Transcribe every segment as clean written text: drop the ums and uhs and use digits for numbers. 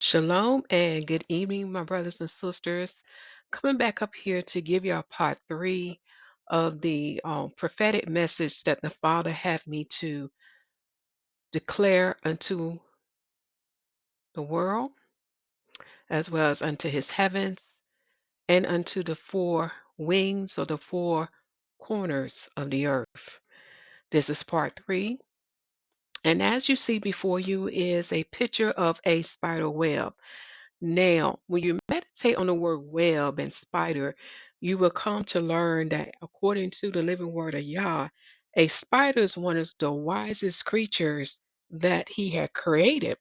Shalom and good evening, my brothers and sisters. Coming back up here to give you a part three of the prophetic message that the Father had me to declare unto the world, as well as unto his heavens, and unto the four wings or the four corners of the earth. This is part three. And as you see before you is a picture of a spider web. Now, when you meditate on the word web and spider, you will come to learn that according to the living word of Yah, a spider is one of the wisest creatures that he had created.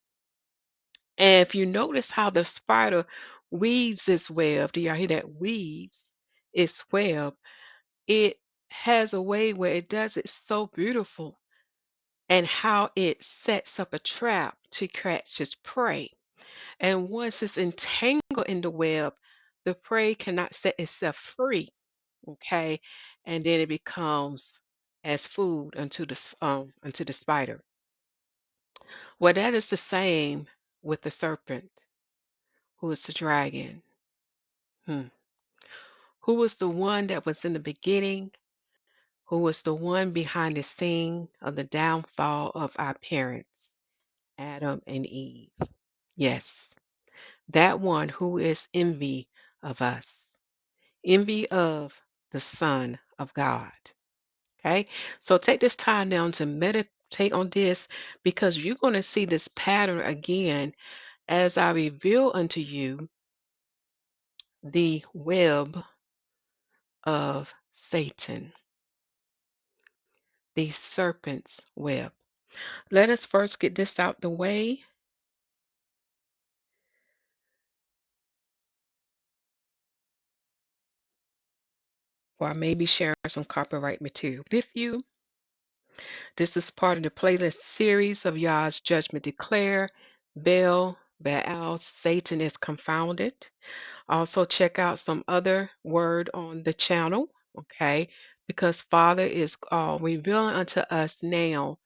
And if you notice how the spider weaves its web, the Yahweh that weaves its web, it has a way where it does it so beautiful and how it sets up a trap to catch its prey. And once it's entangled in the web, the prey cannot set itself free. Okay, and then it becomes as food unto the spider. Well, that is the same with the serpent, who is the dragon, hmm, who was the one that was in the beginning, who was the one behind the scene of the downfall of our parents, Adam and Eve. Yes, that one who is envy of us. Envy of the Son of God. Okay, so take this time now to meditate on this because you're going to see this pattern again as I reveal unto you the web of Satan, the serpent's web. Let us first get this out the way. Or I may be sharing some copyright material with you. This is part of the playlist series of Yah's Judgment Declare. Baal, Satan is confounded. Also, check out some other word on the channel, okay? Because Father is revealing unto us now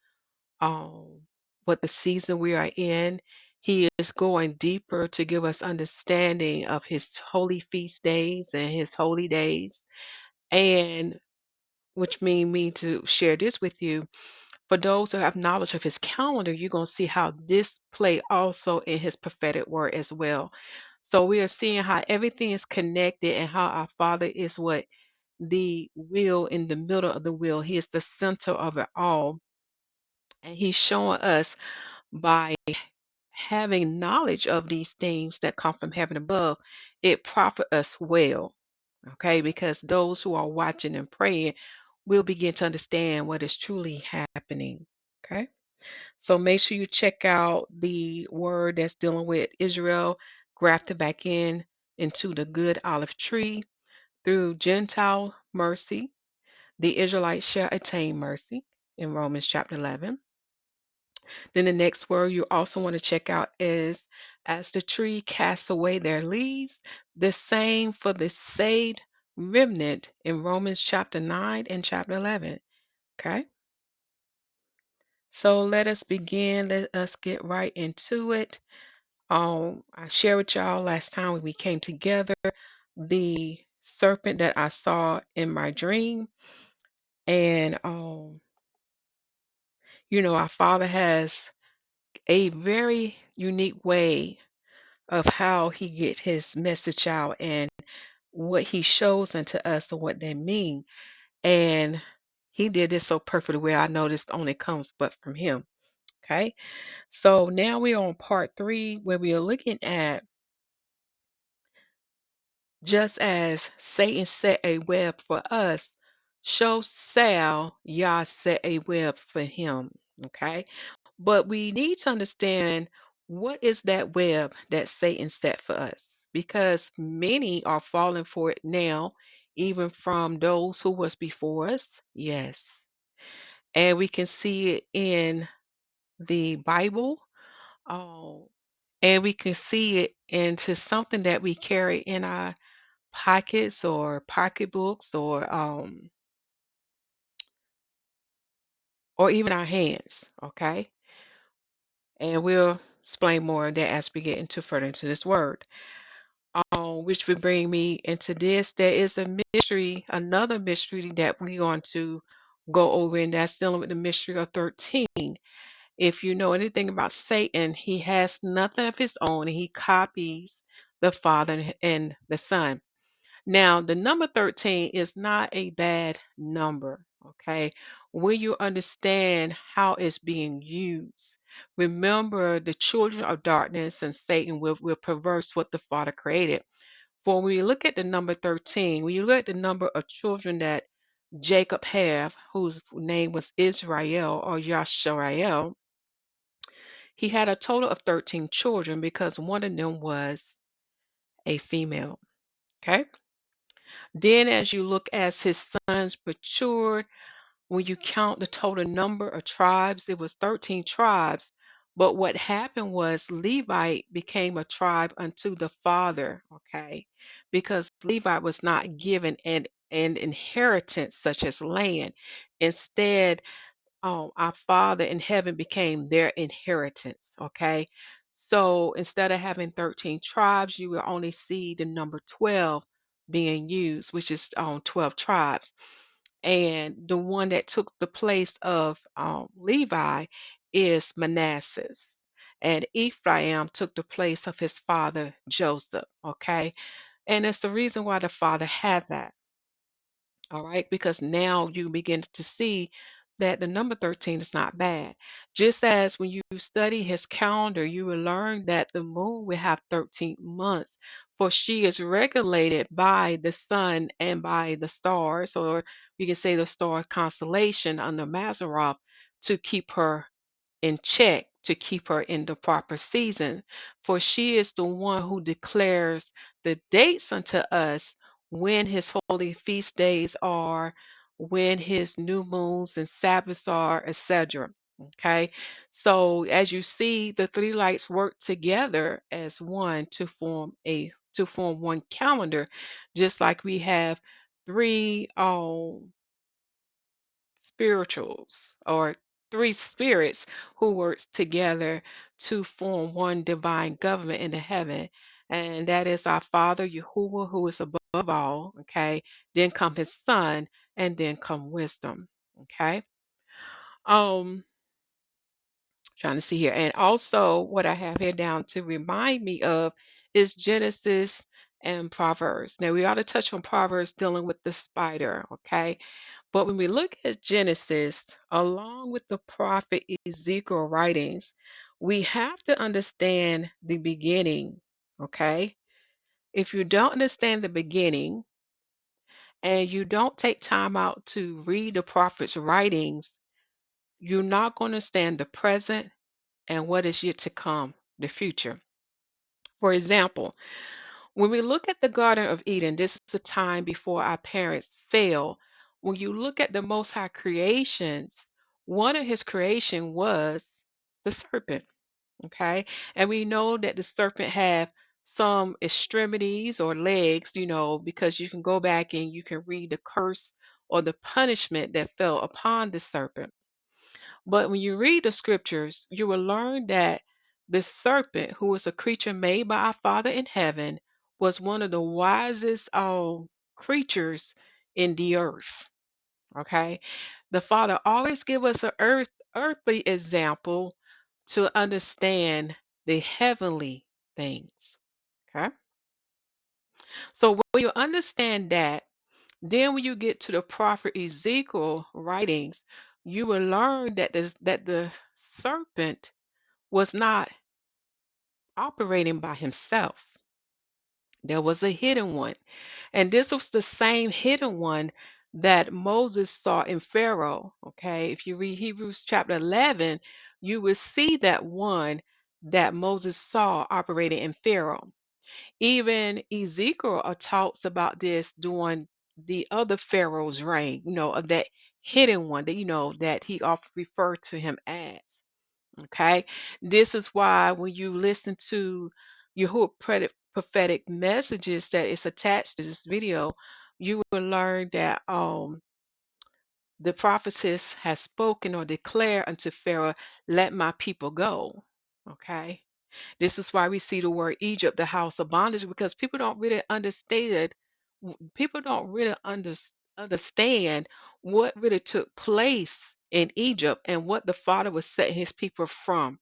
what the season we are in. He is going deeper to give us understanding of his holy feast days and his holy days, and which mean me to share this with you. For those who have knowledge of his calendar, you're going to see how this play also in his prophetic word as well. So we are seeing how everything is connected and how our Father is what the wheel in the middle of the wheel. He is the center of it all. And he's showing us by having knowledge of these things that come from heaven above, it profit us well. Okay, because those who are watching and praying will begin to understand what is truly happening. Okay. So make sure you check out the word that's dealing with Israel grafted back into the good olive tree through Gentile mercy. The Israelites shall attain mercy in Romans chapter 11. Then the next word you also want to check out is as the tree casts away their leaves, the same for the saved remnant in Romans chapter 9 and chapter 11. Okay. So let us begin. Let us get right into it. I shared with y'all last time when we came together the serpent that I saw in my dream. And, our Father has a very unique way of how he get his message out and what he shows unto us and what they mean. And he did this so perfectly where I noticed only comes but from him. Okay. So now we're on part three where we are looking at just as Satan set a web for us, so shall Yah set a web for him. Okay. But we need to understand what is that web that Satan set for us because many are falling for it now, even from those who was before us. Yes. And we can see it in the Bible. Oh, and we can see it into something that we carry in our pockets or pocketbooks or even our hands, okay? And we'll explain more of that as we get into further into this word. Which would bring me into this. There is a mystery, another mystery that we're going to go over, and that's dealing with the mystery of 13. If you know anything about Satan, he has nothing of his own, and he copies the Father and the Son. Now, the number 13 is not a bad number, okay? When you understand how it's being used, remember the children of darkness and Satan will perverse what the Father created. For when you look at the number 13, when you look at the number of children that Jacob had, whose name was Israel or Yahsar'el, he had a total of 13 children because one of them was a female. Okay. Then, as you look as his sons matured, when you count the total number of tribes, it was 13 tribes. But what happened was Levite became a tribe unto the father, okay? Because Levite was not given an inheritance such as land. Instead, our Father in heaven became their inheritance. Okay. So instead of having 13 tribes, you will only see the number 12 being used, which is 12 tribes. And the one that took the place of Levi is Manassas. And Ephraim took the place of his father Joseph. Okay. And it's the reason why the father had that. All right, because now you begin to see that the number 13 is not bad. Just as when you study his calendar, you will learn that the moon will have 13 months, for she is regulated by the sun and by the stars, or you can say the star constellation under Mazzaroth to keep her in check, to keep her in the proper season. For she is the one who declares the dates unto us when his holy feast days are, when his new moons and Sabbaths are, etc. Okay, so as you see, the three lights work together as one to form one calendar, just like we have three spirituals or three spirits who works together to form one divine government in the heaven. And that is our Father Yahuwah, who is above all. Okay. Then come his son, and then come wisdom. Okay. Um, trying to see here. And also what I have here down to remind me of is Genesis and Proverbs. Now we ought to touch on Proverbs dealing with the spider, okay? But when we look at Genesis, along with the prophet Ezekiel writings, we have to understand the beginning, okay? If you don't understand the beginning and you don't take time out to read the prophet's writings, you're not going to understand the present and what is yet to come, the future. For example, when we look at the Garden of Eden, this is a time before our parents fell. When you look at the Most High creations, one of his creation was the serpent. Okay, and we know that the serpent have some extremities or legs, because you can go back and you can read the curse or the punishment that fell upon the serpent. But when you read the scriptures, you will learn that the serpent, who was a creature made by our Father in heaven, was one of the wisest creatures in the earth. Okay. The Father always give us an earthly example to understand the heavenly things. Okay. So when you understand that, then when you get to the prophet Ezekiel writings, you will learn that the serpent was not operating by himself. There was a hidden one. And this was the same hidden one that Moses saw in Pharaoh. Okay. If you read Hebrews chapter 11, you will see that one that Moses saw operating in Pharaoh. Even Ezekiel talks about this during the other Pharaoh's reign, of that hidden one that, that he often referred to him as. Okay. This is why when you listen to YAHUWAH prophetic messages that is attached to this video, you will learn that the prophetess has spoken or declared unto Pharaoh, let my people go. Okay. This is why we see the word Egypt, the house of bondage, because people don't really understand. People don't really understand what really took place in Egypt and what the Father was setting his people from,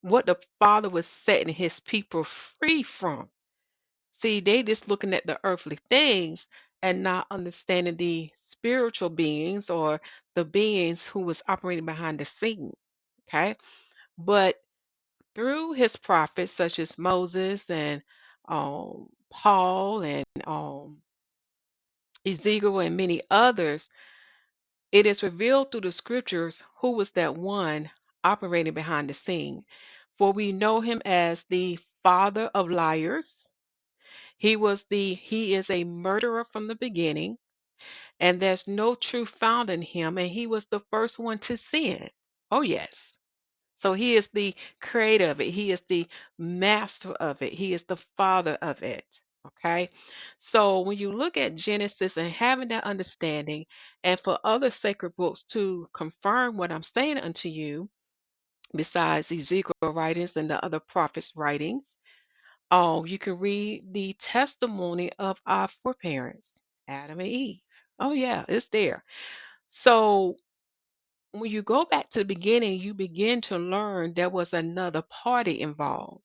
what the Father was setting his people free from. See, they just looking at the earthly things and not understanding the spiritual beings or the beings who was operating behind the scene. Okay. But through his prophets such as Moses and Paul and Ezekiel and many others, it is revealed through the scriptures who was that one operating behind the scene. For we know him as the father of liars. He is a murderer from the beginning, and there's no truth found in him, and he was the first one to sin. Oh yes. So he is the creator of it. He is the master of it. He is the father of it. Okay. So when you look at Genesis and having that understanding, and for other sacred books to confirm what I'm saying unto you, besides Ezekiel writings and the other prophets' writings, you can read the testimony of our foreparents, Adam and Eve. Oh, yeah, it's there. So when you go back to the beginning, you begin to learn there was another party involved.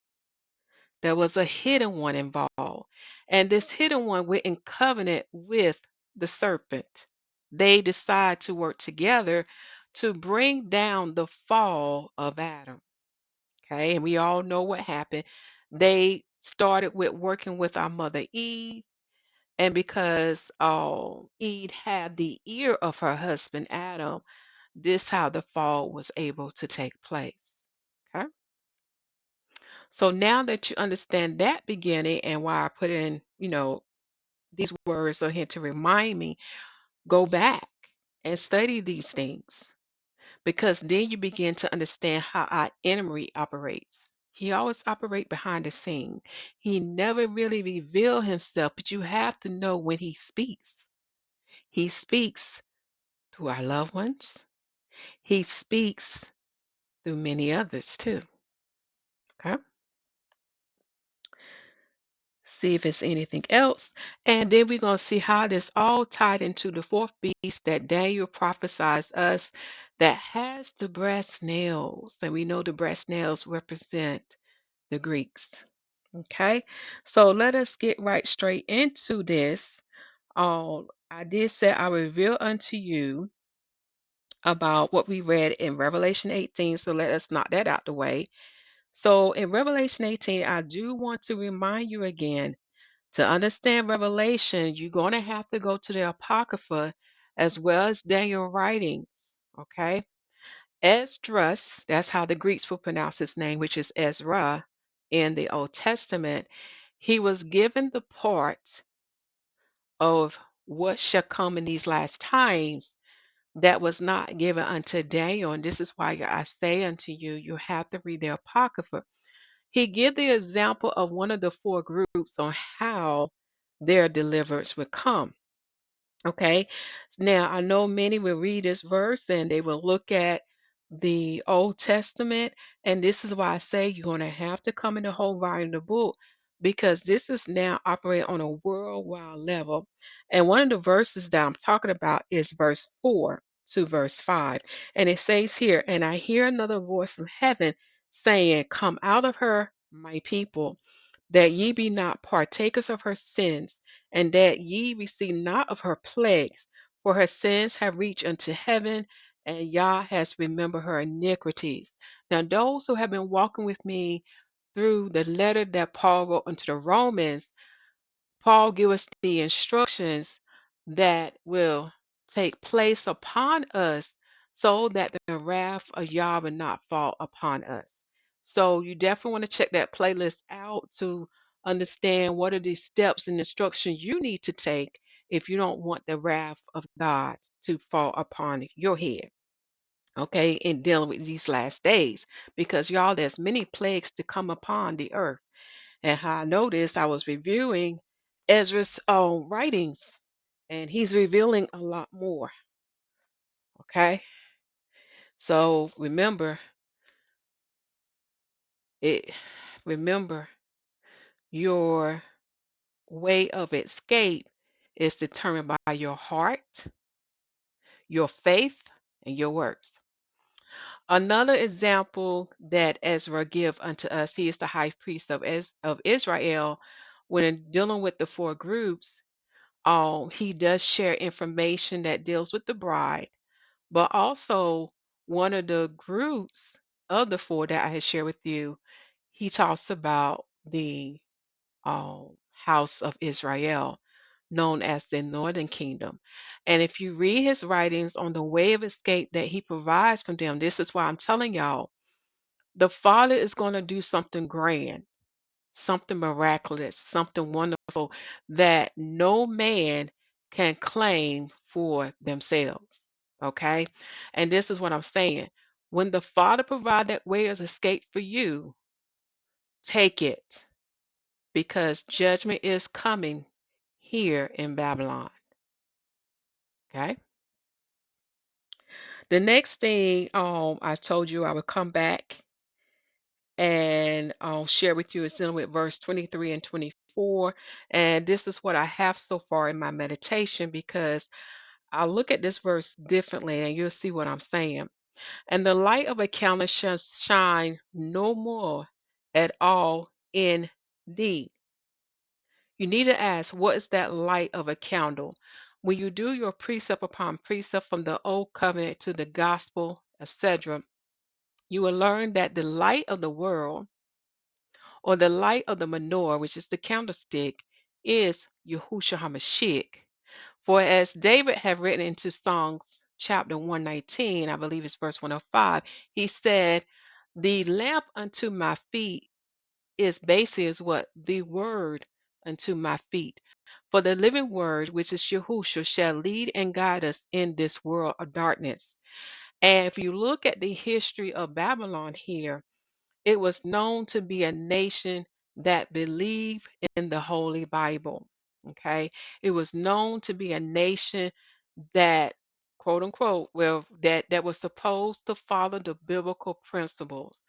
There was a hidden one involved. And this hidden one went in covenant with the serpent. They decide to work together to bring down the fall of Adam. Okay. And we all know what happened. They started with working with our mother Eve. And because Eve had the ear of her husband Adam, this how the fall was able to take place. Okay. So now that you understand that beginning and why I put in, these words are here to remind me, go back and study these things because then you begin to understand how our enemy operates. He always operate behind the scene. He never really reveal himself, but you have to know when he speaks. He speaks to our loved ones. He speaks through many others too. Okay. See if it's anything else. And then we're going to see how this all tied into the fourth beast that Daniel prophesies us that has the brass nails. And we know the brass nails represent the Greeks. Okay. So let us get right straight into this. I did say I will reveal unto you about what we read in Revelation 18. So let us knock that out the way. So in Revelation 18, I do want to remind you again to understand Revelation, you're going to have to go to the Apocrypha as well as Daniel writings. Okay. Esdras, that's how the Greeks will pronounce his name, which is Ezra in the Old Testament. He was given the part of what shall come in these last times that was not given unto Daniel. And this is why I say unto you, you have to read the Apocrypha. He give the example of one of the four groups on how their deliverance would come. Okay. Now, I know many will read this verse and they will look at the Old Testament. And this is why I say you're going to have to come in the whole volume of the book because this is now operating on a worldwide level. And one of the verses that I'm talking about is verse 4 to verse 5. And it says here, and I hear another voice from heaven saying, come out of her, my people, that ye be not partakers of her sins, and that ye receive not of her plagues, for her sins have reached unto heaven, and Yah has remembered her iniquities. Now, those who have been walking with me through the letter that Paul wrote unto the Romans, Paul gives us the instructions that will take place upon us so that the wrath of Yah will not fall upon us. So you definitely want to check that playlist out to understand what are the steps and instructions you need to take if you don't want the wrath of God to fall upon your head. Okay, in dealing with these last days, because y'all, there's many plagues to come upon the earth. And how I noticed, I was reviewing Ezra's writings, and he's revealing a lot more. Okay, so remember, it remember, your way of escape is determined by your heart, your faith, and your works. Another example that Ezra give unto us, he is the high priest of Israel. When dealing with the four groups, he does share information that deals with the bride, but also one of the groups of the four that I had shared with you, he talks about the house of Israel, known as the northern kingdom. And if you read his writings on the way of escape that he provides for them, this is why I'm telling y'all the Father is going to do something grand, something miraculous, something wonderful that no man can claim for themselves. Okay? And this is what I'm saying. When the Father provides that way of escape for you, take it because judgment is coming here in Babylon. Okay? The next thing I told you I would come back and I'll share with you is dealing with verse 23 and 24. And this is what I have so far in my meditation because I'll look at this verse differently and you'll see what I'm saying. And the light of a candle shall shine no more at all in thee. You need to ask, what is that light of a candle? When you do your precept upon precept from the old covenant to the gospel, etc., you will learn that the light of the world or the light of the menorah, which is the candlestick, is Yahusha HaMashiach. For as David had written into Songs chapter 119, I believe it's verse 105, he said, the lamp unto my feet is basically is what? The word unto my feet. For the living word, which is Yahusha, shall lead and guide us in this world of darkness. And if you look at the history of Babylon here, it was known to be a nation that believed in the Holy Bible. Okay. It was known to be a nation that quote unquote well that was supposed to follow the biblical principles.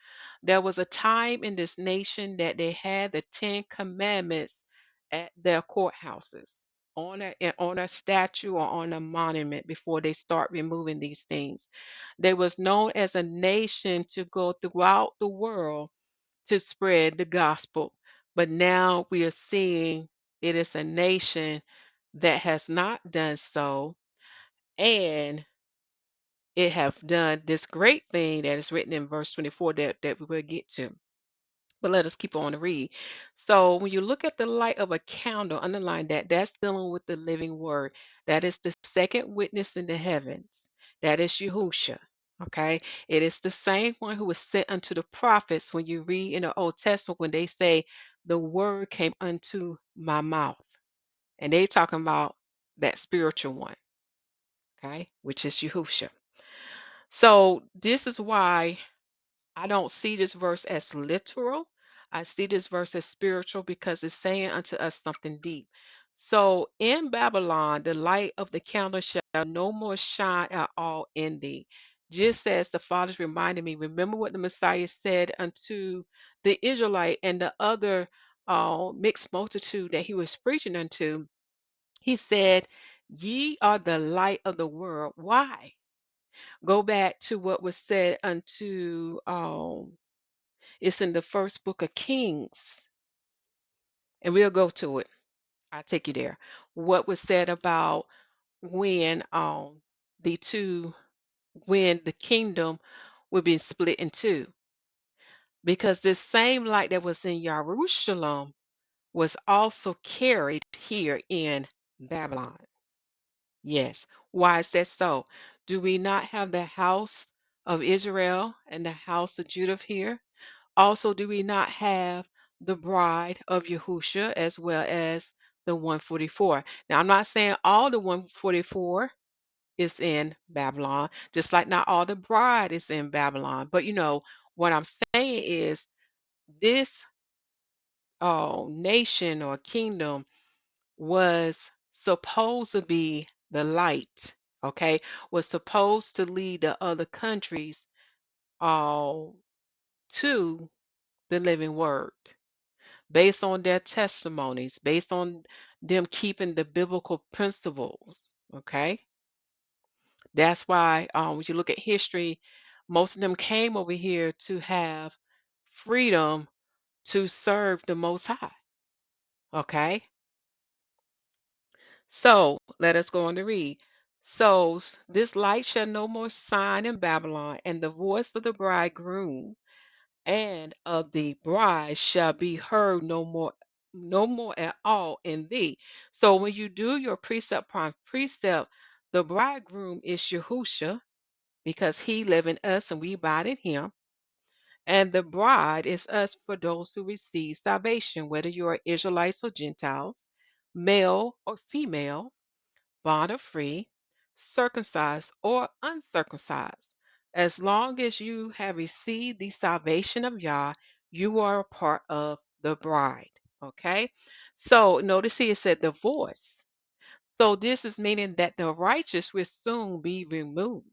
There was a time in this nation that they had the 10 commandments at their courthouses on a statue or on a monument before they start removing these things. They was known as a nation to go throughout the world to spread the gospel. But now we are seeing it is a nation that has not done so, and it have done this great thing that is written in verse 24 that we will get to. But let us keep on to read. So when you look at the light of a candle, underline that that's dealing with the living word. That is the second witness in the heavens. That is Yahusha. Okay. It is the same one who was sent unto the prophets when you read in the Old Testament when they say the word came unto my mouth. And they talking about that spiritual one, okay, which is Yahusha. So this is why I don't see this verse as literal. I see this verse as spiritual because it's saying unto us something deep. So in Babylon, the light of the candle shall no more shine at all in thee. Just as the fathers reminded me, remember what the Messiah said unto the Israelite and the other mixed multitude that he was preaching unto. He said, ye are the light of the world. Why? Go back to what was said unto it's in the first book of Kings, and we'll go to it. I'll take you there. What was said about when the two when the kingdom would be split in two. Because this same light that was in Jerusalem was also carried here in Babylon. Yes. Why is that so? Do we not have the house of Israel and the house of Judah here? Also, do we not have the bride of Yahusha as well as the 144? Now, I'm not saying all the 144 is in Babylon, just like not all the bride is in Babylon. But what I'm saying is this nation or kingdom was supposed to be the light, okay, was supposed to lead the other countries all to the living word, based on their testimonies, based on them keeping the biblical principles. Okay. That's why when you look at history, most of them came over here to have freedom to serve the Most High. Okay. So let us go on to read. So this light shall no more shine in Babylon, and the voice of the bridegroom and of the bride shall be heard no more, no more at all in thee. So when you do your precept upon precept, the bridegroom is Yahusha, because he live in us and we abide in him. And the bride is us for those who receive salvation, whether you are Israelites or Gentiles, male or female, bond or free, circumcised or uncircumcised. As long as you have received the salvation of Yah, you are a part of the bride. Okay. So notice here it said the voice. So this is meaning that the righteous will soon be removed.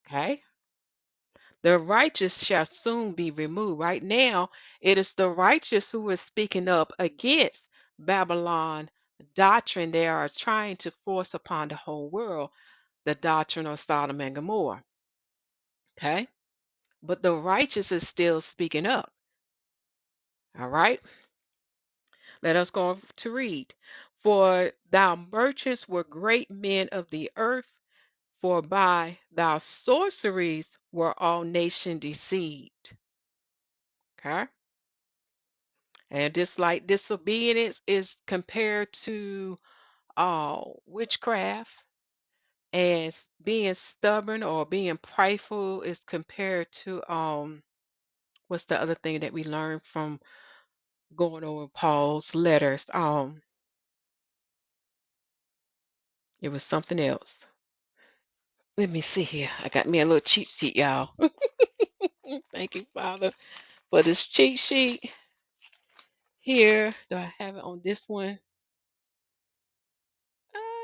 Okay. The righteous shall soon be removed. Right now, it is the righteous who is speaking up against Babylon doctrine they are trying to force upon the whole world, the doctrine of Sodom and Gomorrah. Okay? But the righteous is still speaking up. All right? Let us go on to read. For thou merchants were great men of the earth, for by thy sorceries were all nations deceived. Okay? And just like disobedience is compared to witchcraft, and being stubborn or being prideful is compared to what's the other thing that we learned from going over Paul's letters? It was something else. Let me see here. I got me a little cheat sheet, y'all. Thank you, Father, for this cheat sheet here. Do I have it on this one?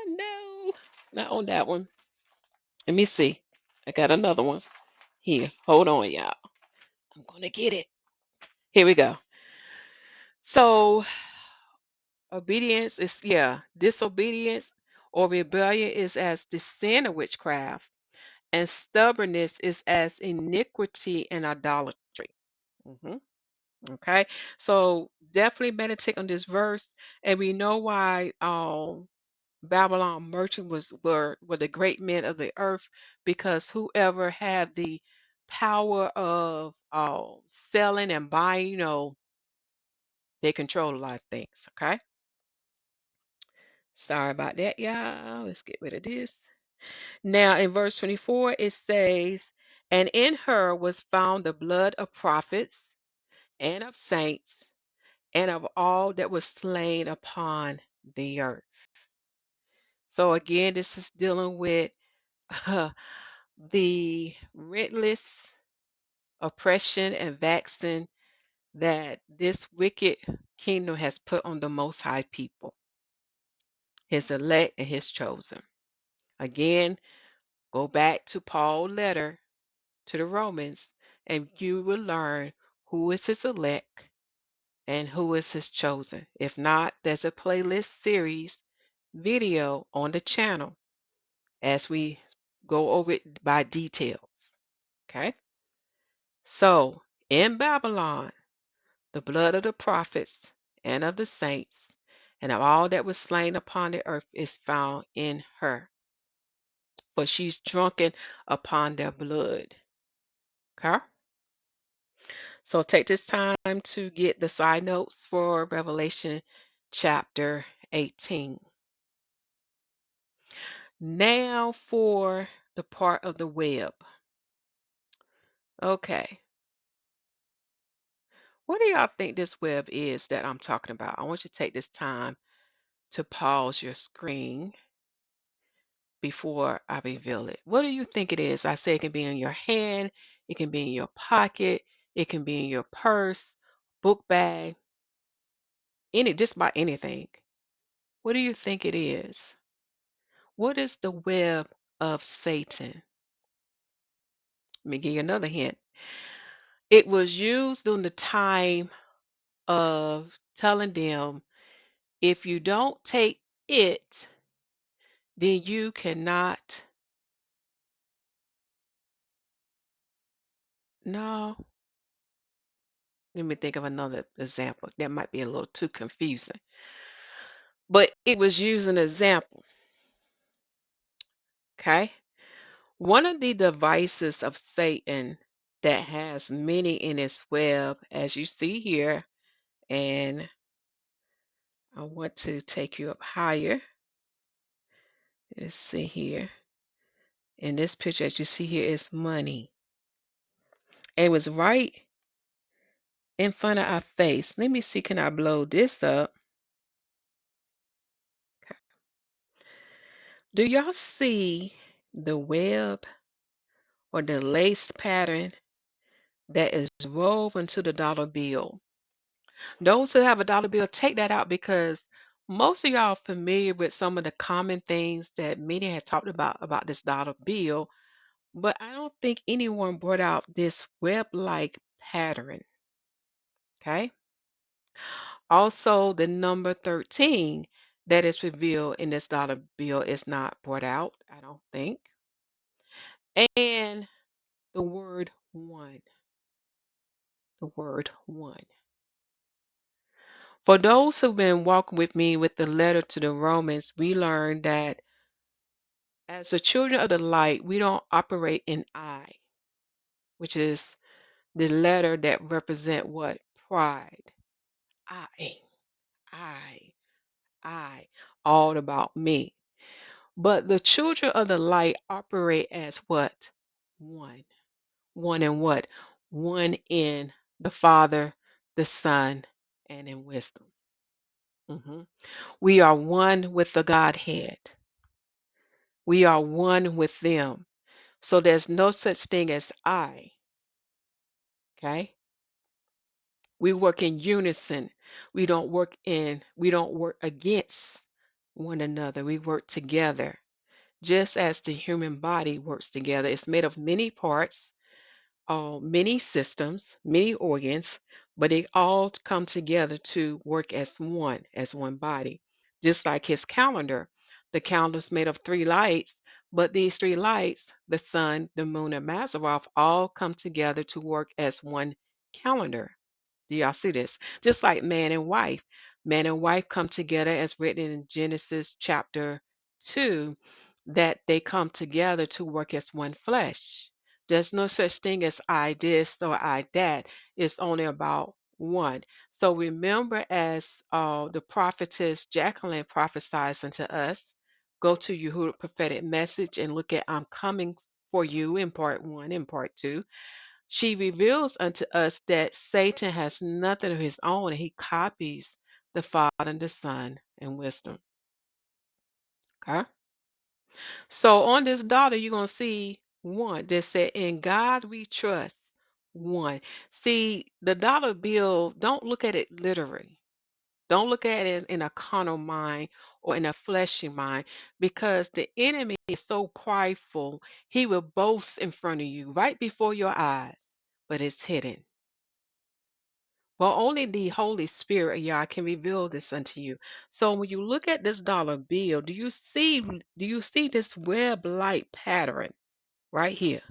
No, not on that one. Let me see. I got another one here. Hold on, y'all. I'm gonna get it. Here we go. So obedience is, yeah, disobedience or rebellion is as the sin of witchcraft, and stubbornness is as iniquity and idolatry. Mhm. Okay, so definitely meditate on this verse, and we know why Babylon merchant were the great men of the earth, because whoever had the power of selling and buying, they control a lot of things. Okay, sorry about that, y'all. Let's get rid of this. Now, in verse 24, it says, "And in her was found the blood of prophets and of saints and of all that was slain upon the earth." So again, this is dealing with the relentless oppression and vexing that this wicked kingdom has put on the Most High people, his elect and his chosen. Again, go back to Paul's letter to the Romans, and you will learn who is his elect and who is his chosen. If not, there's a playlist series video on the channel as we go over it by details. Okay? So, in Babylon, the blood of the prophets and of the saints and of all that was slain upon the earth is found in her, for she's drunken upon their blood. Okay? So take this time to get the side notes for Revelation chapter 18. Now for the part of the web. Okay. What do y'all think this web is that I'm talking about? I want you to take this time to pause your screen before I reveal it. What do you think it is? I say it can be in your hand, it can be in your pocket, it can be in your purse, book bag, just about anything. What do you think it is? What is the web of Satan? Let me give you another hint. It was used during the time of telling them, if you don't take it, then you cannot. No, let me think of another example. That might be a little too confusing. But it was used an example, okay? One of the devices of Satan that has many in its web, as you see here, and I want to take you up higher. Let's see here. In this picture, as you see here, is money. It was right in front of our face. Let me see, can I blow this up? Okay. Do y'all see the web or the lace pattern that is woven into the dollar bill? Those who have a dollar bill, take that out because most of y'all are familiar with some of the common things that many had talked about this dollar bill, but I don't think anyone brought out this web-like pattern. Okay. Also, the number 13 that is revealed in this dollar bill is not brought out, I don't think. And the word one. The word one. For those who've been walking with me with the letter to the Romans, we learned that as the children of the light, we don't operate in I, which is the letter that represent what? Pride. I, I, I, all about me. But the children of the light operate as what? One. One in what? One in the Father, the Son, and in wisdom. Mhm. We are one with the Godhead. We are one with them. So there's no such thing as I. Okay? We work in unison. We don't work against one another. We work together. Just as the human body works together. It's made of many parts, many systems, many organs, but they all come together to work as one body. Just like his calendar. The calendar is made of three lights, but these three lights, the sun, the moon, and Mazzaroth, all come together to work as one calendar. Do y'all see this? Just like man and wife. Man and wife come together as written in Genesis chapter 2, that they come together to work as one flesh. There's no such thing as I this or I that. It's only about one. So remember, as the prophetess Jacqueline prophesies unto us, go to YAHUWAH prophetic message and look at I'm coming for you in part one and part two. She reveals unto us that Satan has nothing of his own, and he copies the Father and the Son in wisdom. Okay. So on this dollar, you're going to see one that said, In God we trust. One. See, the dollar bill, don't look at it literally. Don't look at it in a carnal mind or in a fleshy mind, because the enemy is so prideful, he will boast in front of you right before your eyes, but it's hidden. Well, only the Holy Spirit, Yah, can reveal this unto you. So when you look at this dollar bill, do you see this web-like pattern right here?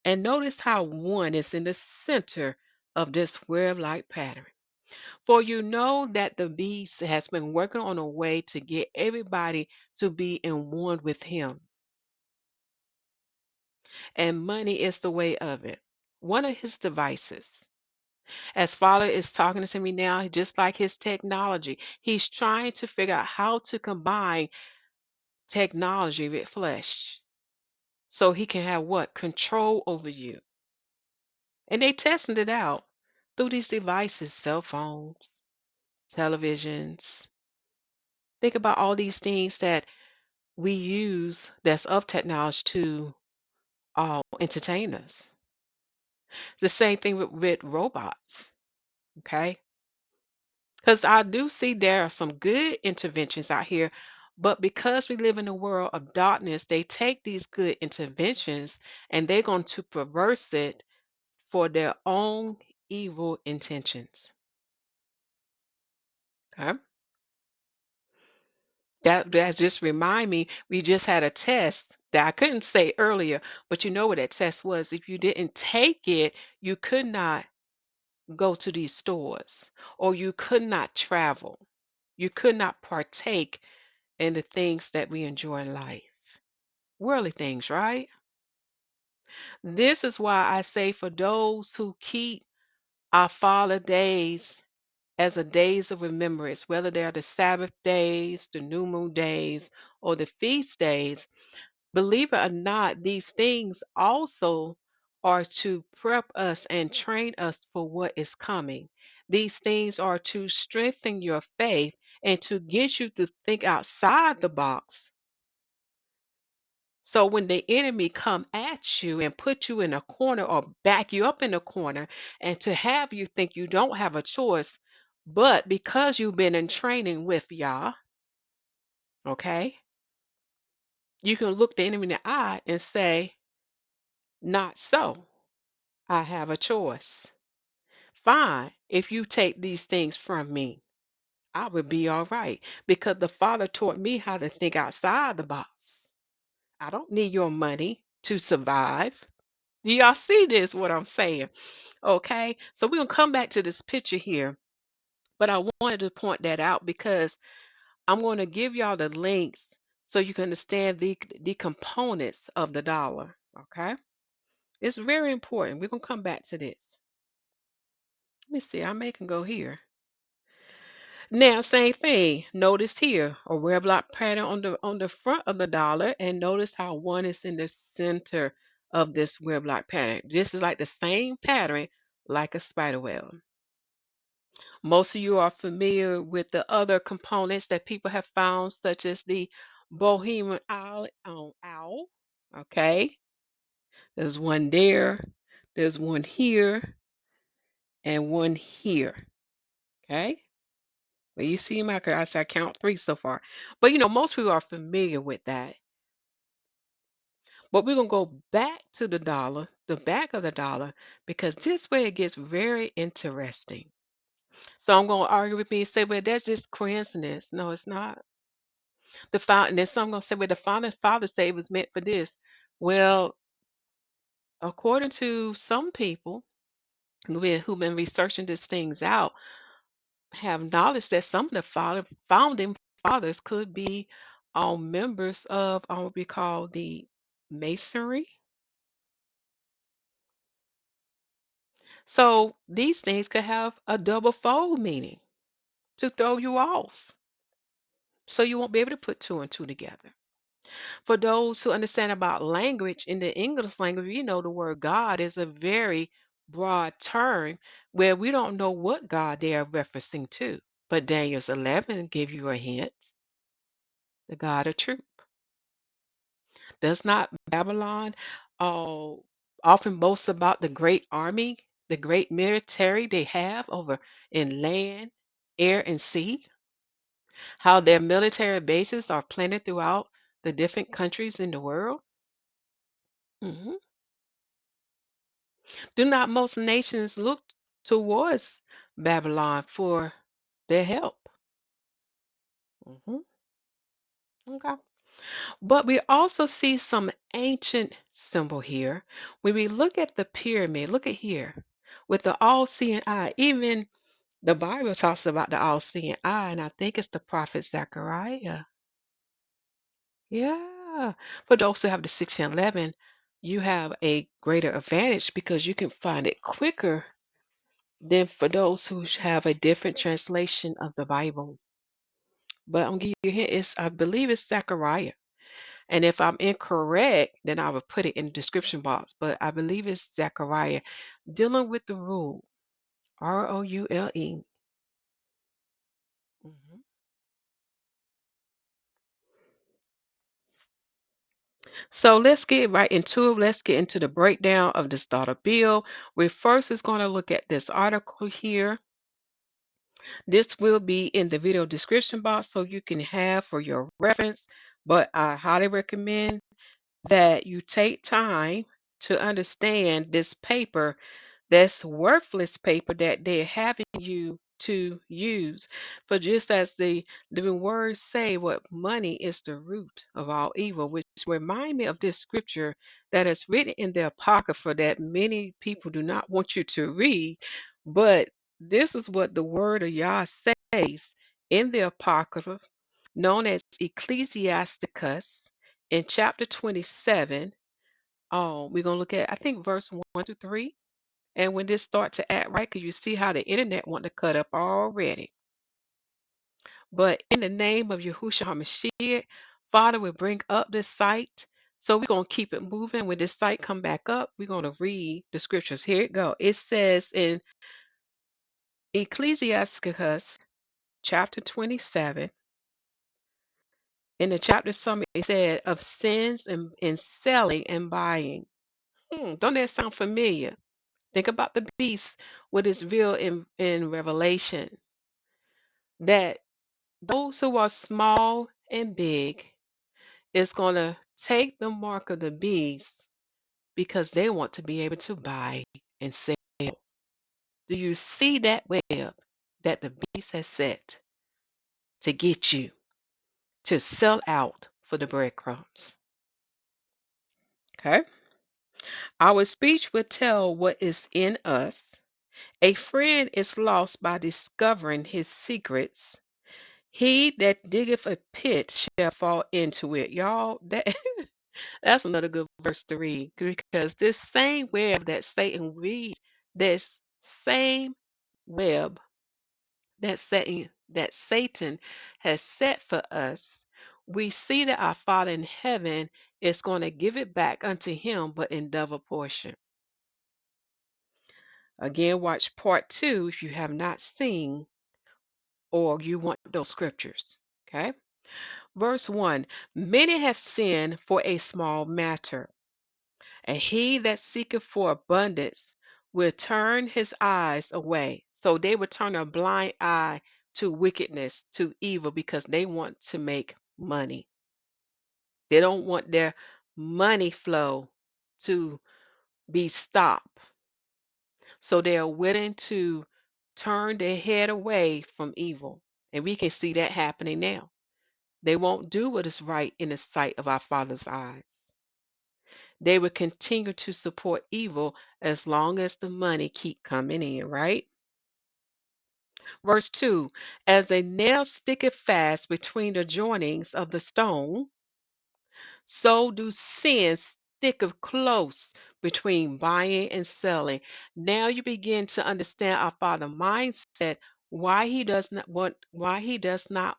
And notice how one is in the center of this web-like pattern. For you know that the beast has been working on a way to get everybody to be in one with him. And money is the way of it. One of his devices. As Father is talking to me now, just like his technology, he's trying to figure out how to combine technology with flesh so he can have what? Control over you. And they testing it out through these devices, cell phones, televisions. Think about all these things that we use that's of technology to entertain us. The same thing with robots, okay? Because I do see there are some good interventions out here, but because we live in a world of darkness, they take these good interventions and they're going to perverse it for their own evil intentions. Okay? That just remind me, we just had a test that I couldn't say earlier, but you know what that test was. If you didn't take it, you could not go to these stores, or you could not travel. You could not partake in the things that we enjoy in life. Worldly things, right? This is why I say, for those who keep our Father days as a days of remembrance, whether they are the Sabbath days, the new moon days, or the feast days, believe it or not, these things also are to prep us and train us for what is coming. These things are to strengthen your faith and to get you to think outside the box. So when the enemy come at you and put you in a corner or back you up in a corner, and to have you think you don't have a choice, but because you've been in training with Yah, okay, you can look the enemy in the eye and say, not so. I have a choice. Fine, if you take these things from me, I will be all right, because the Father taught me how to think outside the box. I don't need your money to survive. Do y'all see this, what I'm saying? Okay, so we're gonna come back to this picture here, but I wanted to point that out because I'm going to give y'all the links so you can understand the components of the dollar. Okay, it's very important. We're gonna come back to this. Let me see. I may can go here. Now, same thing. Notice here a red block pattern on the front of the dollar, and notice how one is in the center of this red block pattern. This is like the same pattern, like a spider web. Most of you are familiar with the other components that people have found, such as the Bohemian owl. Okay, there's one there, there's one here, and one here. Okay. Well, you see my, I said I count three so far. But most people are familiar with that. But we're gonna go back to the dollar, the back of the dollar, because this way it gets very interesting. So I'm gonna argue with me and say, well, that's just coincidence. No, it's not. And then some gonna say, well, the founding father say it was meant for this. Well, according to some people who've been researching these things out, have knowledge that some of the founding fathers could be members of what we call the masonry. So these things could have a double fold meaning to throw you off. So you won't be able to put two and two together. For those who understand about language, in the English language, the word God is a very broad term where we don't know what God they are referencing to. But Daniel's 11 give you a hint, the God of truth. Does not Babylon uh, often boast about the great army, the great military they have over in land, air, and sea? How their military bases are planted throughout the different countries in the world? Mhm. Do not most nations look towards Babylon for their help? Mhm. Okay. But we also see some ancient symbol here. When we look at the pyramid, look at here with the all-seeing eye. Even the Bible talks about the all-seeing eye, and I think it's the prophet Zechariah. Yeah. For those who have the 1611, you have a greater advantage because you can find it quicker than for those who have a different translation of the Bible. But I'm gonna give you here, I believe it's Zechariah. And if I'm incorrect, then I will put it in the description box. But I believe it's Zechariah dealing with the rule. Roule. Mhm. So let's get right into it. Let's get into the breakdown of this dollar bill. We first is going to look at this article here. This will be in the video description box so you can have for your reference. But I highly recommend that you take time to understand this paper That's worthless paper that they're having you to use. For just as the living words say, what money is the root of all evil, which remind me of this scripture that is written in the Apocrypha that many people do not want you to read. But this is what the word of Yah says in the Apocrypha, known as Ecclesiasticus, in chapter 27. We're going to look at, I think, verse 1 to 3. And when this start to act right, because you see how the internet want to cut up already. But in the name of Yahusha HaMashiach, Father, we bring up this site. So we're going to keep it moving. When this site come back up, we're going to read the scriptures. Here it go. It says in Ecclesiasticus chapter 27, in the chapter summary, it said of sins in selling and buying. Don't that sound familiar? Think about the beast, what is real in Revelation. That those who are small and big is going to take the mark of the beast because they want to be able to buy and sell. Do you see that web that the beast has set to get you to sell out for the breadcrumbs? Okay. Our speech will tell what is in us. A friend is lost by discovering his secrets. He that diggeth a pit shall fall into it. Y'all, that's another good verse to read because this same web that Satan read, this same web that Satan has set for us, we see that our Father in heaven is going to give it back unto him, but in double portion. Again, watch part 2 if you have not seen or you want those scriptures. Okay. Verse 1, many have sinned for a small matter. And he that seeketh for abundance will turn his eyes away. So they will turn a blind eye to wickedness, to evil, because they want to make money. They don't want their money flow to be stopped. So they are willing to turn their head away from evil. And we can see that happening now. They won't do what is right in the sight of our Father's eyes. They will continue to support evil as long as the money keep coming in, right? Verse 2, as a nail sticketh fast between the joinings of the stone, so do sins sticketh close between buying and selling. Now you begin to understand our Father mindset, why he does not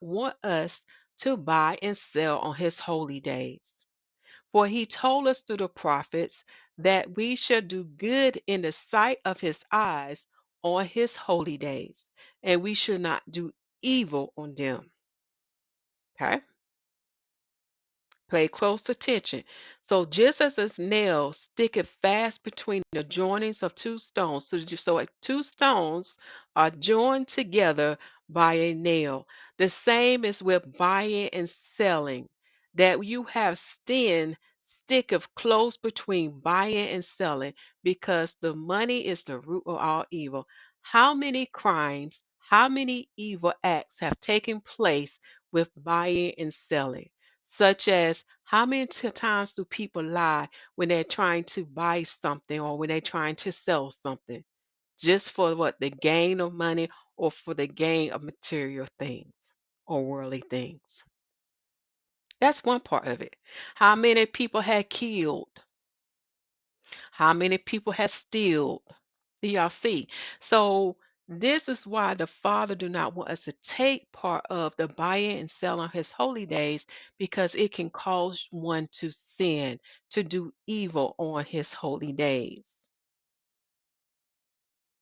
want us to buy and sell on his holy days. For he told us through the prophets that we should do good in the sight of his eyes on his holy days, and we should not do evil on them. Okay? Pay close attention. So just as a nail sticketh fast between the joinings of two stones, so two stones are joined together by a nail. The same is with buying and selling, that you have sin sticketh close between buying and selling, because the money is the root of all evil. How many crimes, how many evil acts have taken place with buying and selling? Such as how many times do people lie when they're trying to buy something or when they're trying to sell something? Just for what? The gain of money or for the gain of material things or worldly things. That's one part of it. How many people had killed? How many people have stealed? Do y'all see? So this is why the Father do not want us to take part of the buying and selling on his holy days, because it can cause one to sin, to do evil on his holy days.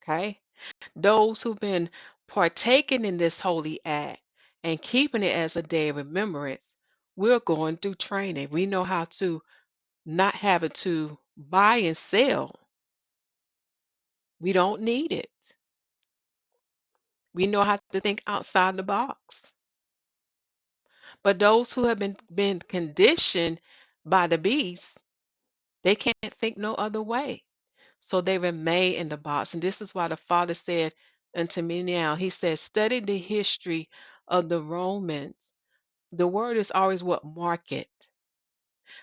Okay? Those who've been partaking in this holy act and keeping it as a day of remembrance, we're going through training. We know how to not have it to buy and sell. We don't need it. We know how to think outside the box. But those who have been conditioned by the beast, they can't think no other way. So they remain in the box. And this is why the Father said unto me now, He said, study the history of the Romans. The word is always what? Market.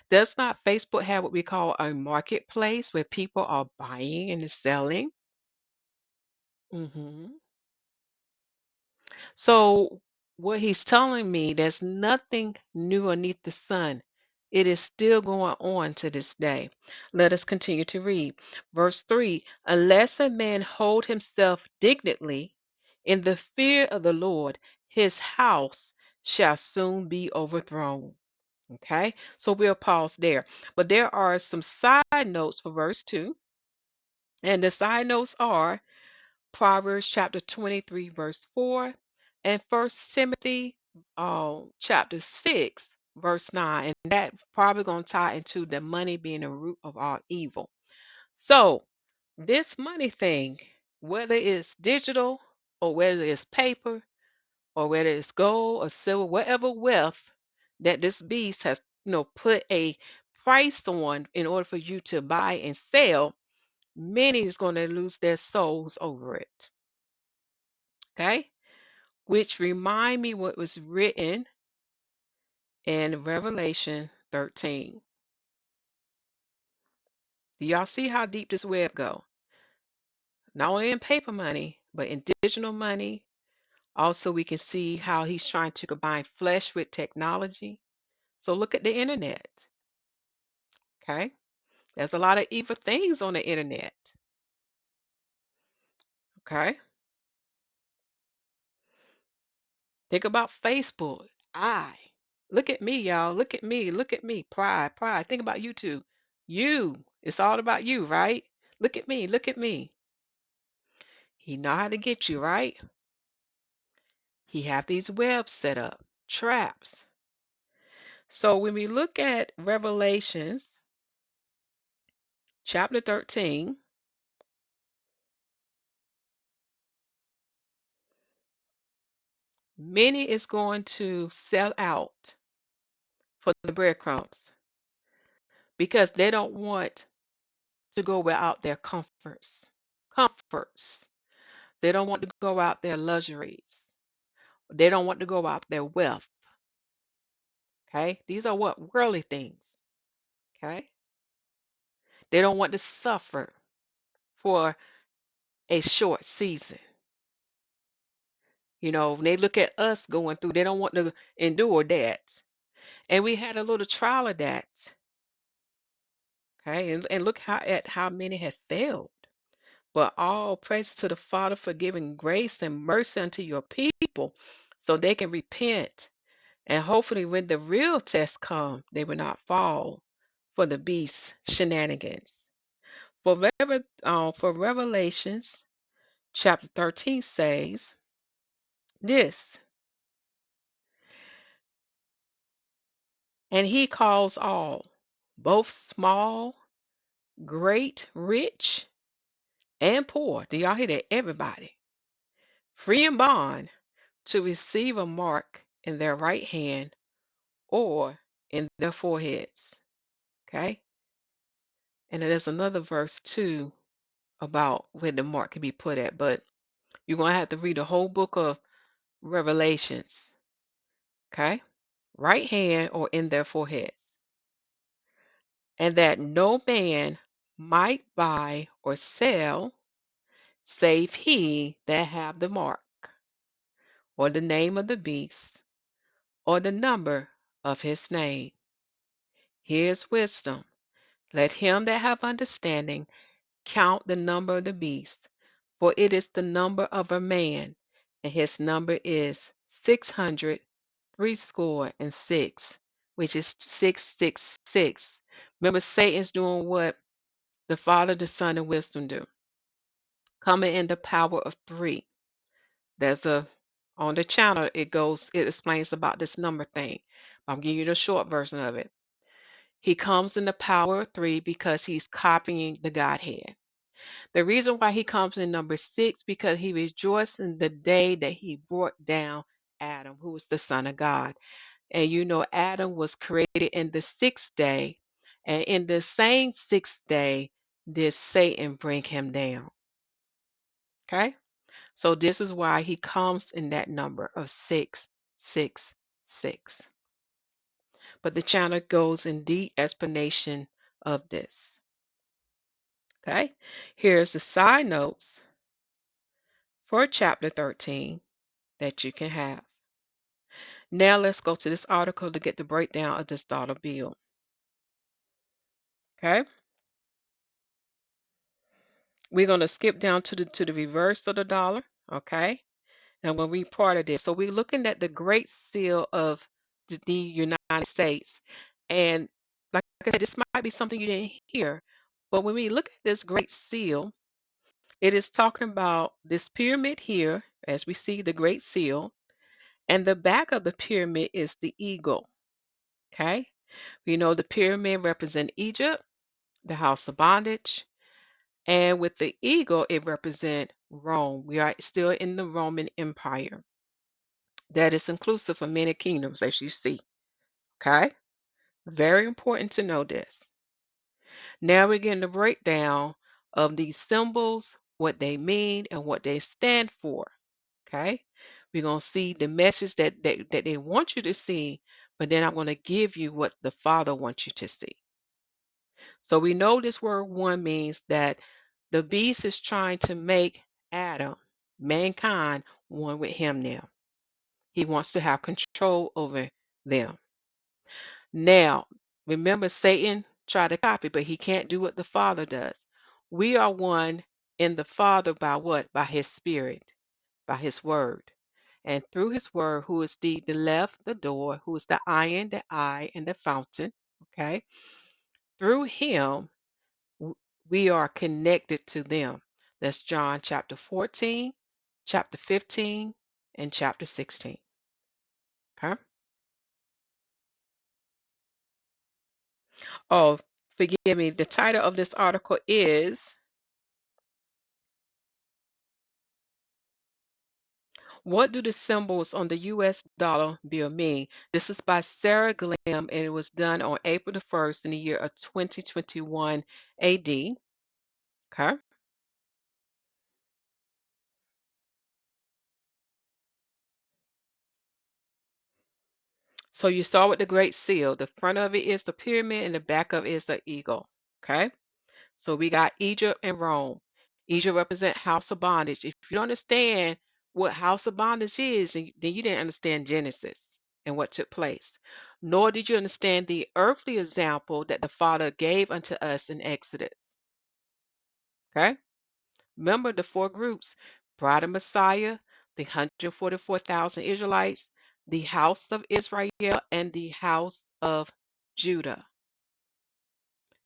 Does not Facebook have what we call a marketplace where people are buying and selling? Mhm. So what he's telling me, there's nothing new underneath the sun. It is still going on to this day. Let us continue to read. Verse 3, unless a man hold himself dignantly in the fear of the Lord, his house shall soon be overthrown. Okay, so we'll pause there. But there are some side notes for verse 2. And the side notes are Proverbs chapter 23, verse 4, and First Timothy chapter 6, verse 9. And that's probably going to tie into the money being the root of all evil. So, this money thing, whether it's digital or whether it's paper or whether it's gold or silver, whatever wealth that this beast has, put a price on in order for you to buy and sell, many is going to lose their souls over it. Okay? Which remind me what was written in Revelation 13. Do y'all see how deep this web go? Not only in paper money, but in digital money. Also, we can see how he's trying to combine flesh with technology. So look at the internet. Okay? There's a lot of evil things on the internet. Okay? Think about Facebook. I. Look at me, y'all. Look at me. Look at me. Pride, pride. Think about you too. You. It's all about you, right? Look at me. Look at me. He know how to get you, right? He have these webs set up, traps. So when we look at Revelations chapter 13, many is going to sell out for the breadcrumbs because they don't want to go without their comforts. Comforts. They don't want to go out their luxuries. They don't want to go out their wealth. Okay? These are what? Worldly things. Okay? They don't want to suffer for a short season. When they look at us going through, they don't want to endure that. And we had a little trial of that. Okay. And look at how many have failed. But all praise to the Father for giving grace and mercy unto your people so they can repent. And hopefully when the real test come, they will not fall for the beast shenanigans. For Revelations chapter 13 says this, and he calls all, both small, great, rich, and poor. Do y'all hear that? Everybody, free and bond, to receive a mark in their right hand or in their foreheads. Okay? And there's another verse too about where the mark can be put at, but you're going to have to read the whole book of Revelations. Okay? Right hand or in their foreheads. And that no man might buy or sell save he that have the mark, or the name of the beast, or the number of his name. Here's wisdom. Let him that have understanding count the number of the beast, for it is the number of a man, and his number is 666, which is 666. Remember, Satan's doing what the Father, the Son, and wisdom do. Coming in the power of three. There's a on the channel it explains about this number thing. I'm giving you the short version of it. He comes in the power of three because he's copying the Godhead. The reason why he comes in number six, because he rejoiced in the day that he brought down Adam, who was the Son of God. And Adam was created in the sixth day. And in the same sixth day, did Satan bring him down. Okay? So this is why he comes in that number of 666. But the channel goes in deep explanation of this. Okay? Here's the side notes for chapter 13 that you can have. Now let's go to this article to get the breakdown of this dollar bill. Okay? We're going to skip down to the reverse of the dollar. Okay? And we'll read part of this. So we're looking at the Great Seal of the United States. And like I said, this might be something you didn't hear. But when we look at this Great Seal, it is talking about this pyramid here, as we see the Great Seal. And the back of the pyramid is the eagle. Okay? We know the pyramid represents Egypt, the house of bondage. And with the eagle, it represents Rome. We are still in the Roman Empire. That is inclusive of many kingdoms, as you see. Okay? Very important to know this. Now we're getting the breakdown of these symbols, what they mean, and what they stand for. Okay? We're going to see the message that they want you to see, but then I'm going to give you what the Father wants you to see. So we know this word one means that the beast is trying to make Adam, mankind, one with him now. He wants to have control over them. Now, remember, Satan tried to copy, but he can't do what the Father does. We are one in the Father by what? By his Spirit, by his word. And through his word, who is the left, the door, who is the iron, the eye, and the fountain. Okay. Through him, w- we are connected to them. That's John chapter 14, chapter 15, and chapter 16. Okay. Oh, forgive me. The title of this article is What Do the Symbols on the US Dollar Bill Mean? This is by Sarah Glam, and it was done on April the 1st in the year of 2021 AD. Okay. So you start with the Great Seal. The front of it is the pyramid, and the back of it is the eagle. Okay. So we got Egypt and Rome. Egypt represent house of bondage. If you don't understand what house of bondage is, then you didn't understand Genesis and what took place. Nor did you understand the earthly example that the Father gave unto us in Exodus. Okay? Remember the four groups: Bride of Messiah, the 144,000 Israelites, the house of Israel, and the house of Judah.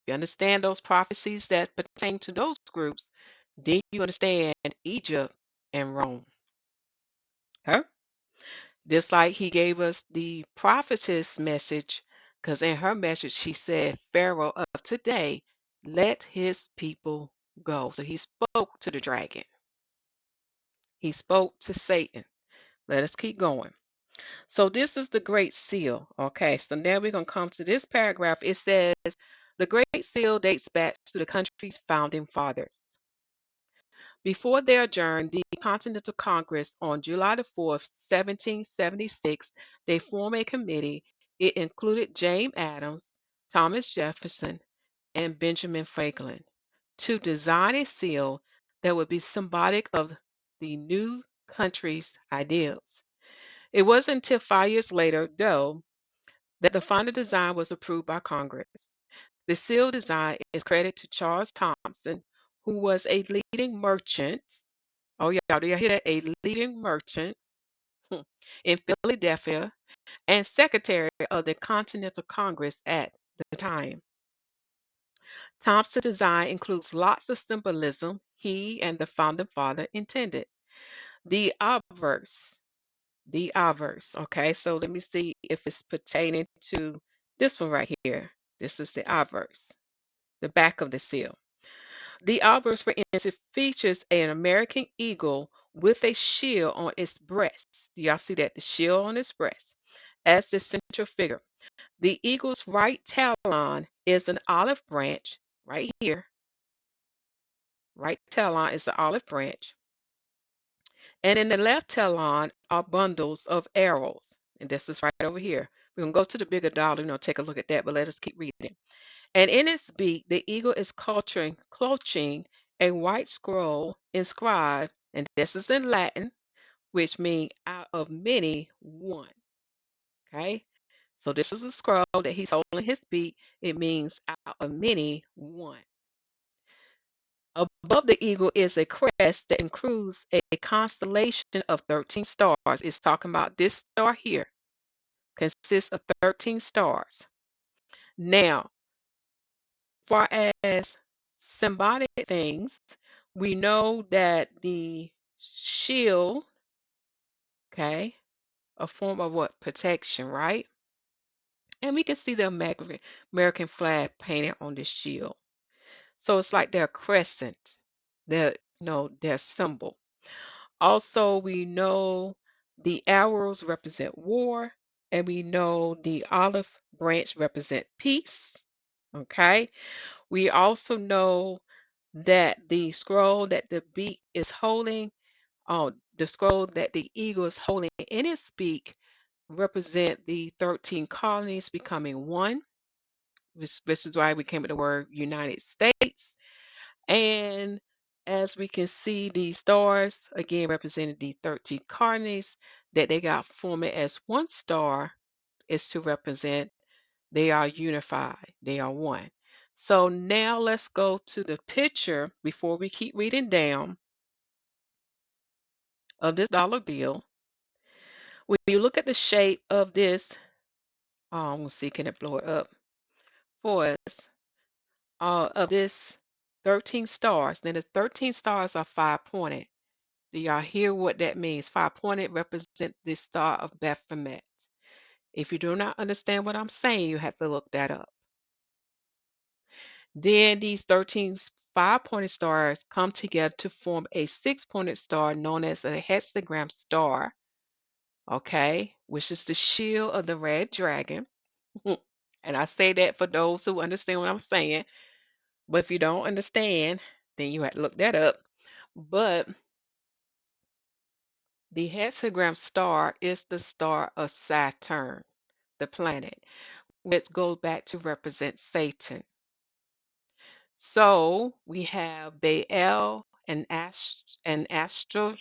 You understand those prophecies that pertain to those groups, then you understand Egypt and Rome. Okay? Just like he gave us the prophetess message, because in her message she said, Pharaoh of today, let his people go. So he spoke to the dragon. He spoke to Satan. Let us keep going. So this is the Great Seal. Okay, so now we're going to come to this paragraph. It says, the Great Seal dates back to the country's founding fathers. Before they adjourned the Continental Congress on July the 4th, 1776, they formed a committee. It included James Adams, Thomas Jefferson, and Benjamin Franklin to design a seal that would be symbolic of the new country's ideals. It wasn't until 5 years later, though, that the final design was approved by Congress. The seal design is credited to Charles Thompson, who was a leading merchant. Oh, yeah, do you hear that? A leading merchant in Philadelphia and secretary of the Continental Congress at the time. Thompson's design includes lots of symbolism he and the founding father intended. The obverse, the obverse. Okay, so let me see if it's pertaining to this one right here. This is the obverse, the back of the seal. The obverse, for instance, features an American eagle with a shield on its breast. Do y'all see that? The shield on its breast as the central figure. The eagle's right talon is an olive branch right here, Right talon is the olive branch. And in the left talon are bundles of arrows. And this is right over here. We're going to go to the bigger dollar, take a look at that, but let us keep reading. And in its beak, the eagle is clutching a white scroll inscribed, and this is in Latin, which means out of many, one. Okay? So this is a scroll that he's holding in his beak. It means out of many, one. Above the eagle is a crest that includes a constellation of 13 stars. It's talking about this star here consists of 13 stars. Now, far as symbolic things, we know that the shield, okay, a form of what? Protection, right? And we can see the American flag painted on this shield. So it's like their crescent, their symbol. Also, we know the arrows represent war, and we know the olive branch represent peace. Okay. We also know that the scroll that the beak is holding, the scroll that the eagle is holding in its beak, represent the 13 colonies becoming one. This is why we came with the word United States. And as we can see, these stars again representing the 13 colonies that they got forming as one star is to represent they are unified, they are one. So now let's go to the picture before we keep reading down of this dollar bill. When you look at the shape of this, we'll see, can it blow it up for us? Of this 13 stars. Now the 13 stars are five-pointed. Do y'all hear what that means? Five-pointed represent the star of Baphomet. If you do not understand what I'm saying, you have to look that up. Then these 13 five-pointed stars come together to form a six-pointed star known as a hexagram star, okay, which is the shield of the red dragon. And I say that for those who understand what I'm saying. But if you don't understand, then you have to look that up. But the hexagram star is the star of Saturn, the planet, which goes back to represent Satan. So we have Baal and Ashtaroth,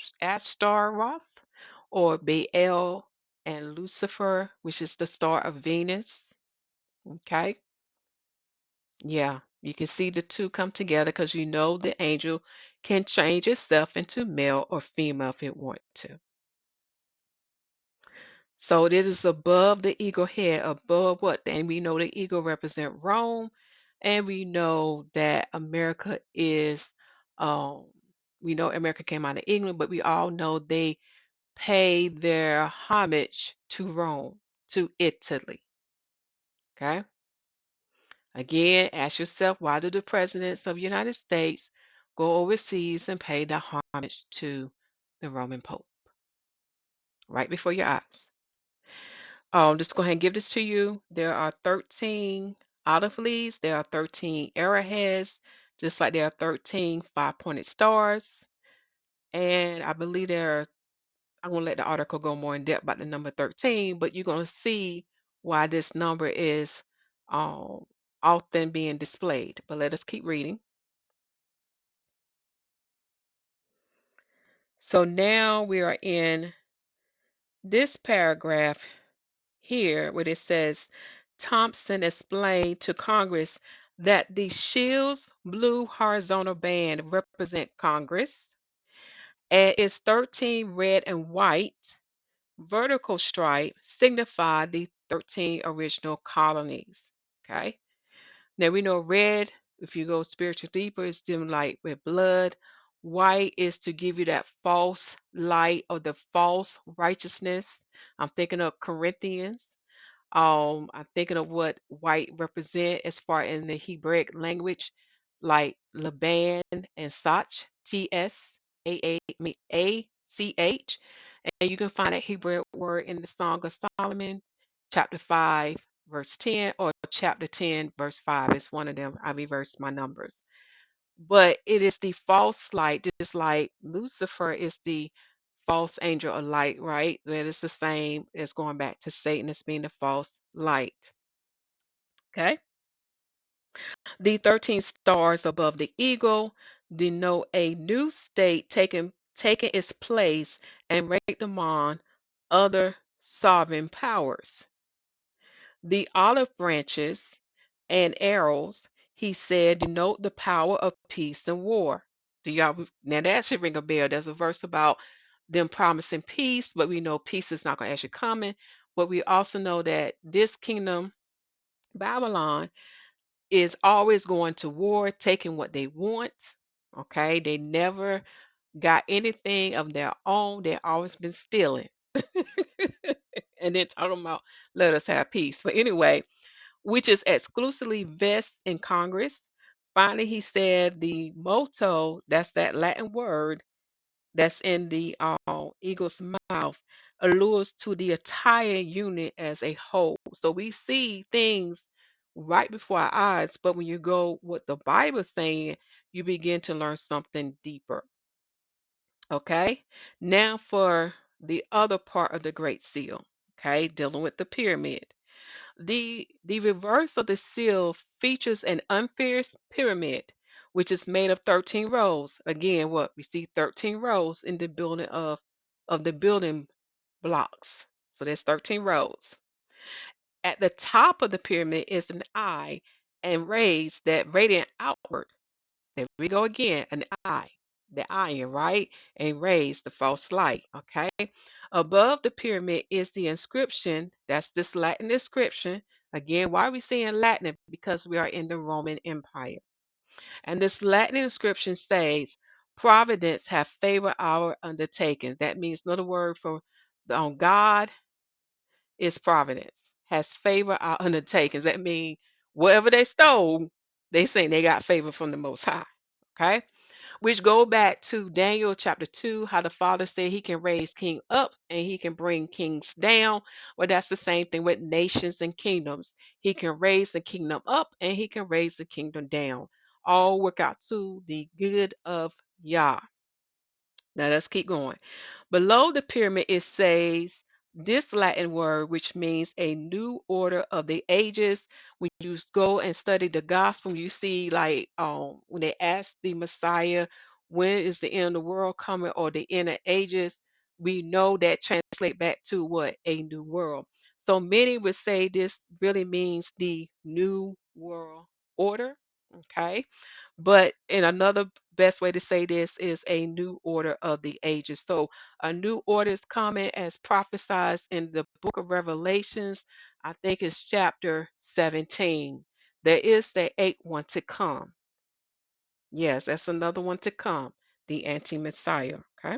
or Baal and Lucifer, which is the star of Venus. Okay. Yeah, you can see the two come together because you know the angel can change itself into male or female if it wants to. So this is above the eagle head, above what? And we know the eagle represent Rome, and we know that America is, um, we know America came out of England, but we all know they pay their homage to Rome, to Italy. Okay. Again, ask yourself, why do the presidents of the United States go overseas and pay the homage to the Roman Pope right before your eyes? Just go ahead and give this to you. There are 13 olive leaves. There are 13 arrowheads, just like there are 13 five-pointed stars. And I believe I'm going to let the article go more in depth about the number 13, but you're going to see why this number is um, often being displayed. But let us keep reading. So now we are in this paragraph here where it says Thompson explained to Congress that the shield's blue horizontal band represent Congress and its 13 red and white vertical stripe signify the 13 original colonies. Okay. Now we know red, if you go spiritual deeper, is dim light with blood. White is to give you that false light or the false righteousness. I'm thinking of Corinthians. I'm thinking of what white represent as far in the Hebraic language, like Laban and Sach, T-S-A-A-C-H. And you can find that Hebrew word in the Song of Solomon, chapter 5, verse 10, or chapter 10, verse 5. It's one of them. I reversed my numbers. but it is the false light, just like Lucifer is the false angel of light, right? That is the same as going back to Satan as being the false light. Okay. The 13 stars above the eagle denote a new state taking its place and rank them on other sovereign powers. The olive branches and arrows, he said, denote the power of peace and war. Do y'all now that should ring a bell? There's a verse about them promising peace, but we know peace is not going to actually come in. But we also know that this kingdom, Babylon, is always going to war, taking what they want. Okay, they never got anything of their own. They've always been stealing, and then talking about let us have peace. But anyway, which is exclusively vests in Congress. Finally, he said the motto, that's that Latin word that's in the eagle's mouth, allures to the entire unit as a whole. So we see things right before our eyes, but when you go what the Bible is saying, you begin to learn something deeper. Okay, now for the other part of the Great Seal. Okay, dealing with the pyramid. The reverse of the seal features an unfinished pyramid, which is made of 13 rows. Again, what we see 13 rows in the building of the building blocks. So there's 13 rows. At the top of the pyramid is an eye and rays that radiate outward. There we go again, an eye, the iron, right? And rays the false light, okay? Above the pyramid is the inscription. That's this Latin inscription. Again, why are we saying Latin? Because we are in the Roman Empire. And this Latin inscription says, Providence have favored our undertakings. That means another word for God is providence, has favored our undertakings. That means whatever they stole, they say they got favor from the Most High. Okay, which go back to Daniel chapter 2, how the Father said he can raise king up and he can bring kings down. Well, that's the same thing with nations and kingdoms. He can raise the kingdom up and he can raise the kingdom down. All work out to the good of Yah. Now let's keep going. Below the pyramid, it says this Latin word, which means a new order of the ages. When you go and study the gospel, you see like when they ask the Messiah, when is the end of the world coming or the end of ages? We know that translate back to what? A new world. So many would say this really means the new world order. Okay. But in another best way to say this is a new order of the ages. So a new order is coming as prophesied in the book of Revelations. I think it's chapter 17. There is the eighth one to come. Yes, that's another one to come, the anti-Messiah. Okay.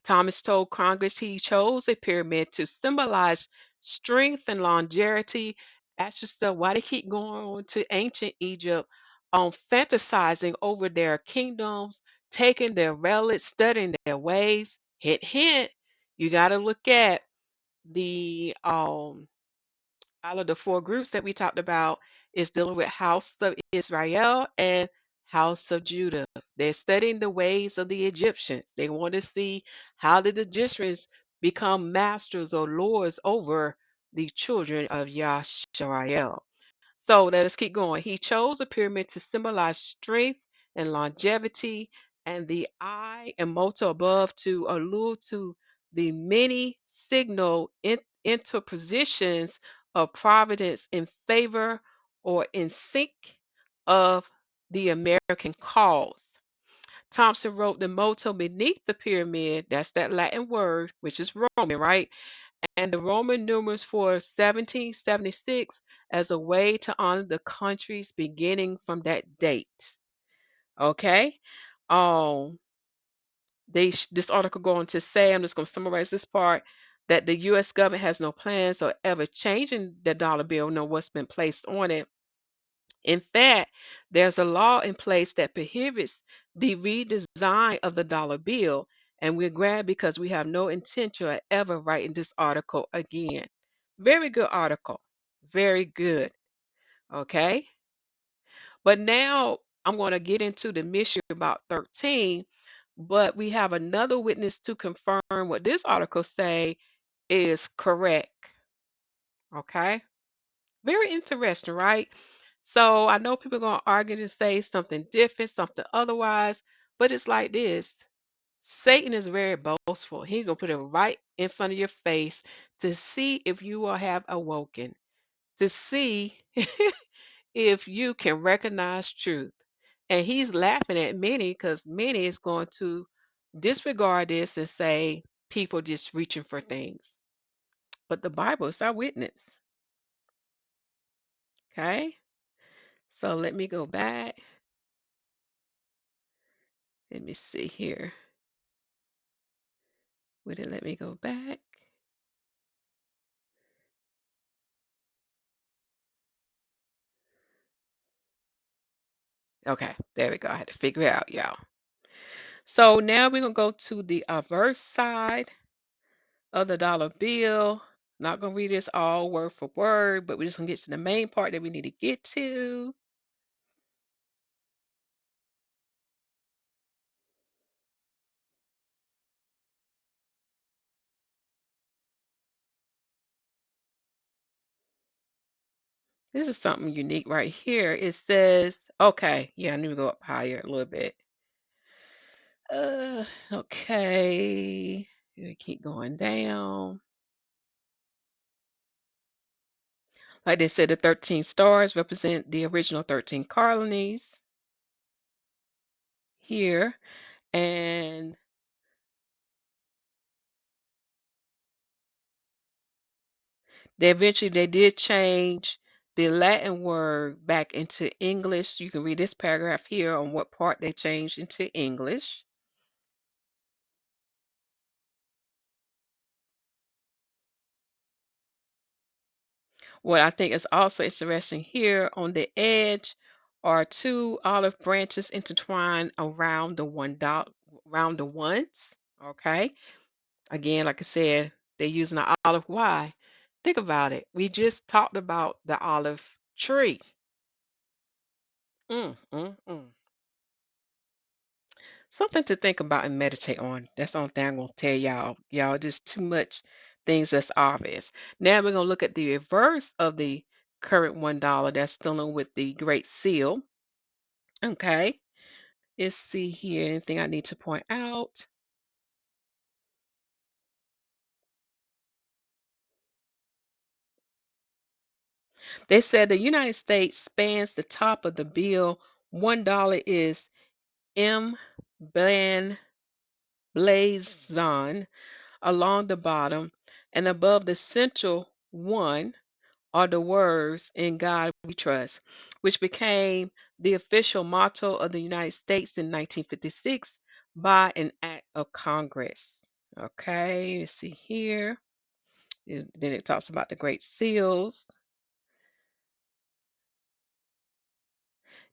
Thomas told Congress he chose a pyramid to symbolize strength and longevity. That's just why they keep going on to ancient Egypt, fantasizing over their kingdoms, taking their relics, studying their ways. Hint, hint. You got to look at the out of the four groups that we talked about is dealing with House of Israel and House of Judah. They're studying the ways of the Egyptians. They want to see how did the Egyptians become masters or lords over the children of Yahsar'el. So let us keep going. He chose a pyramid to symbolize strength and longevity, and the eye and motto above to allude to the many signal interpositions of providence in favor or in sync of the American cause. Thompson wrote the motto beneath the pyramid, that's that Latin word, which is Roman, right? And the Roman numerals for 1776 as a way to honor the country's beginning from that date. Okay. Um, this article going to say, I'm just going to summarize this part, that the U.S. government has no plans of ever changing the dollar bill, nor what's been placed on it. In fact, there's a law in place that prohibits the redesign of the dollar bill, and we're glad because we have no intention of ever writing this article again. Very good article. Very good. Okay. But now I'm going to get into the mystery about 13, but we have another witness to confirm what this article say is correct. Okay? Very interesting, right? So I know people are going to argue and say something different, something otherwise, but it's like this. Satan is very boastful. He's going to put it right in front of your face to see if you will have awoken, to see if you can recognize truth. And he's laughing at many because many is going to disregard this and say people just reaching for things. But the Bible is our witness. Okay? So let me go back. Let me see here. Would it let me go back? Okay, there we go. I had to figure it out, y'all. So now we're gonna go to the verse side of the dollar bill. Not gonna read this all word for word, but we're just gonna get to the main part that we need to get to. This is something unique right here. It says, okay, yeah, I need to go up higher a little bit. Okay. We keep going down. Like they said, the 13 stars represent the original 13 colonies here. And they did change the Latin word back into English. You can read this paragraph here on what part they changed into English. What I think is also interesting here on the edge are two olive branches intertwined around the around the ones. Okay. Again, like I said, they're using the olive. Why? Think about it. We just talked about the olive tree. Mm, mm, mm. Something to think about and meditate on. That's the only thing I'm gonna tell y'all. Y'all, just too much things that's obvious. Now we're gonna look at the reverse of the current $1 that's dealing with the Great Seal. Okay, let's see here. Anything I need to point out? They said the United States spans the top of the bill. $1 is M. Blazon along the bottom, and above the central one are the words "In God We Trust," which became the official motto of the United States in 1956 by an act of Congress. Okay, let's see here. Then it talks about the Great Seals.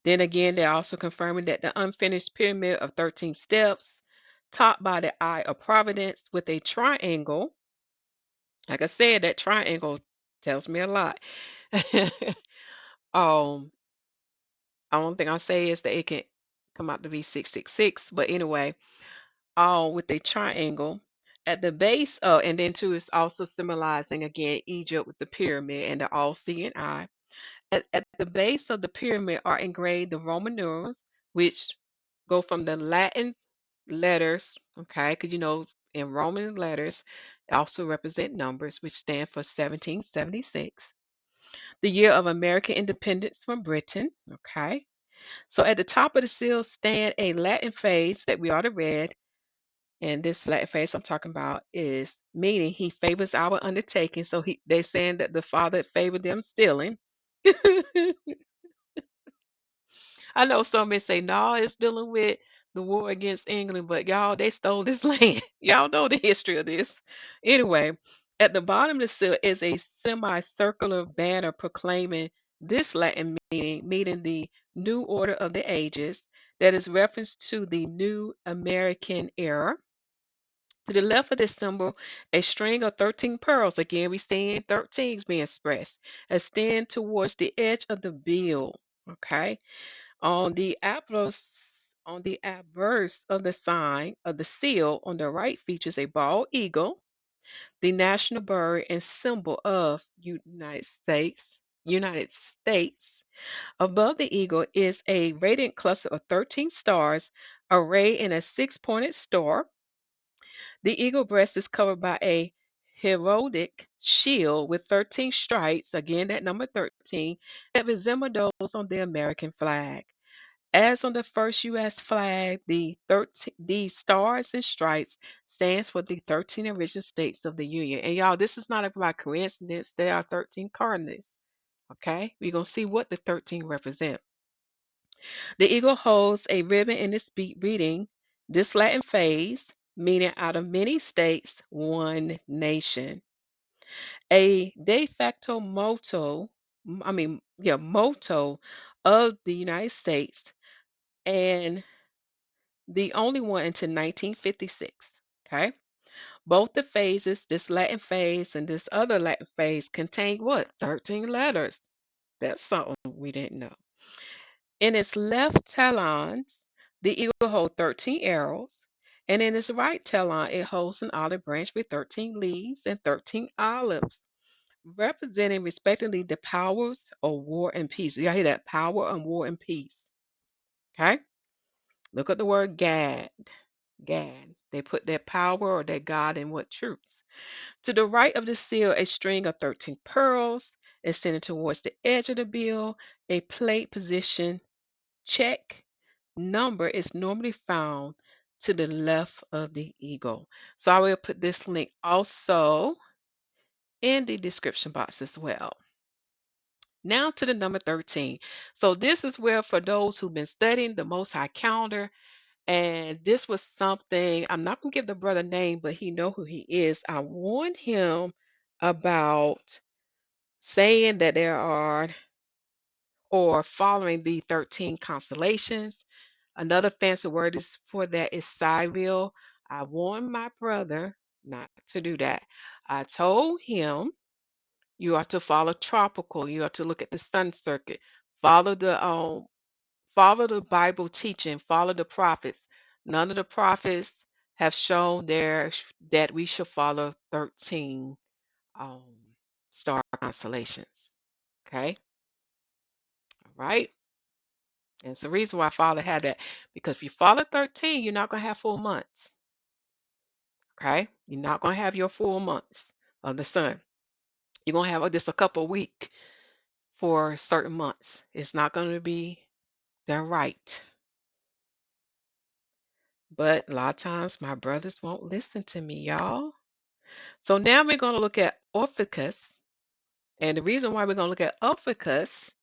Then again, they're also confirming that the unfinished pyramid of 13 steps, topped by the Eye of Providence with a triangle. Like I said, that triangle tells me a lot. um, only thing I say is that it can come out to be 666. But anyway, all with a triangle at the base. And then too, it's also symbolizing again Egypt with the pyramid and the all-seeing eye. At the base of the pyramid are engraved the Roman numerals, which go from the Latin letters, okay, because in Roman letters also represent numbers, which stand for 1776, the year of American independence from Britain, okay. So at the top of the seal stand a Latin phrase that we already read, and this Latin phrase I'm talking about is meaning he favors our undertaking. So they saying that the Father favored them stealing. I know some may say, no, it's dealing with the war against England, but y'all, they stole this land. Y'all know the history of this. Anyway, at the bottom of the seal is a semicircular banner proclaiming this Latin meaning, meaning the new order of the ages, that is reference to the new American era. To the left of this symbol, a string of 13 pearls. Again, we seeing 13s being expressed, extend towards the edge of the bill. Okay. On the obverse of the sign of the seal on the right features a bald eagle, the national bird and symbol of United States. United States. Above the eagle is a radiant cluster of 13 stars arrayed in a six-pointed star. The eagle breast is covered by a heraldic shield with 13 stripes, again that number 13, that resemble those on the American flag. As on the first U.S. flag, the stars and stripes stands for the 13 original states of the Union. And y'all, this is not by coincidence. There are 13 cardinals. Okay, we're gonna see what the 13 represent. The eagle holds a ribbon in its beak reading this Latin phrase, meaning out of many states, one nation. A de facto motto of the United States, and the only one until 1956. Okay. Both the phases, this Latin phase and this other Latin phase, contain what? 13 letters. That's something we didn't know. In its left talons, the eagle holds 13 arrows, and in its right talon, it holds an olive branch with 13 leaves and 13 olives, representing respectively the powers of war and peace. Y'all hear that? Power and war and peace. Okay? Look at the word Gad. Gad. They put their power or their God in what troops. To the right of the seal, a string of 13 pearls extending towards the edge of the bill, a plate position check number is normally found to the left of the eagle. So I will put this link also in the description box as well. Now to the number 13. So this is where for those who've been studying the Most High calendar, and this was something, I'm not going to give the brother name, but he know who he is. I warned him about saying that there are or following the 13 constellations. Another fancy word is for that is Cyril. I warned my brother not to do that. I told him you are to follow tropical. You are to look at the sun circuit. Follow the Bible teaching. Follow the prophets. None of the prophets have shown that we should follow 13 um, star constellations. Okay, all right. And it's the reason why Father had that, because if you follow 13, you're not going to have full months. Okay? You're not going to have your full months of the sun. You're going to have just a couple week for certain months. It's not going to be done right. But a lot of times my brothers won't listen to me, y'all. So now we're going to look at Orpheus. And the reason why we're going to look at Orpheus,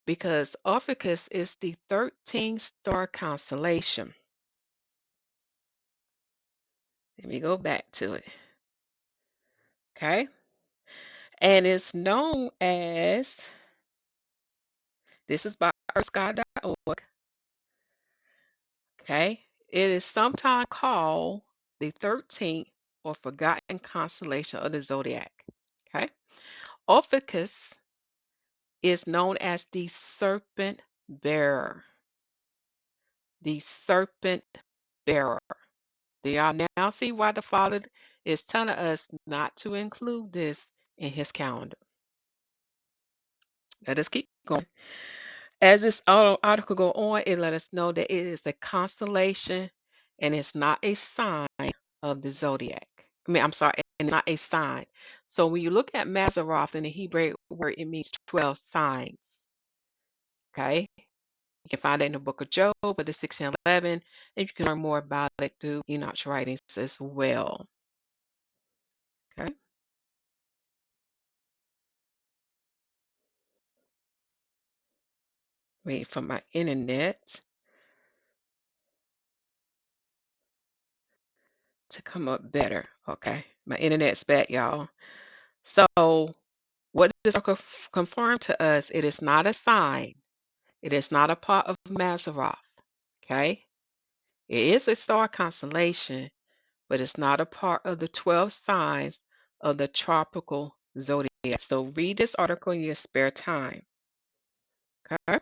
because Orpheus is the 13th star constellation. Let me go back to it. Okay? And it's known as, this is by earthsky.org. Okay? It is sometimes called the 13th or forgotten constellation of the zodiac. Okay? Ophiuchus is known as the serpent bearer. The serpent bearer. Do y'all now see why the Father is telling us not to include this in his calendar? Let us keep going. As this article go on, it let us know that it is a constellation and it's not a sign of the zodiac. I'm sorry, and not a sign. So when you look at Mazaroth in the Hebrew word, it means 12 signs. Okay? You can find that in the book of Job, but the 1611, and you can learn more about it through Enoch's writings as well. Okay? Wait for my internet to come up better. Okay. My internet's back, y'all. So what does article confirm to us? It is not a sign. It is not a part of Mazaroth. Okay? It is a star constellation, but it's not a part of the 12 signs of the tropical zodiac. So read this article in your spare time. Okay?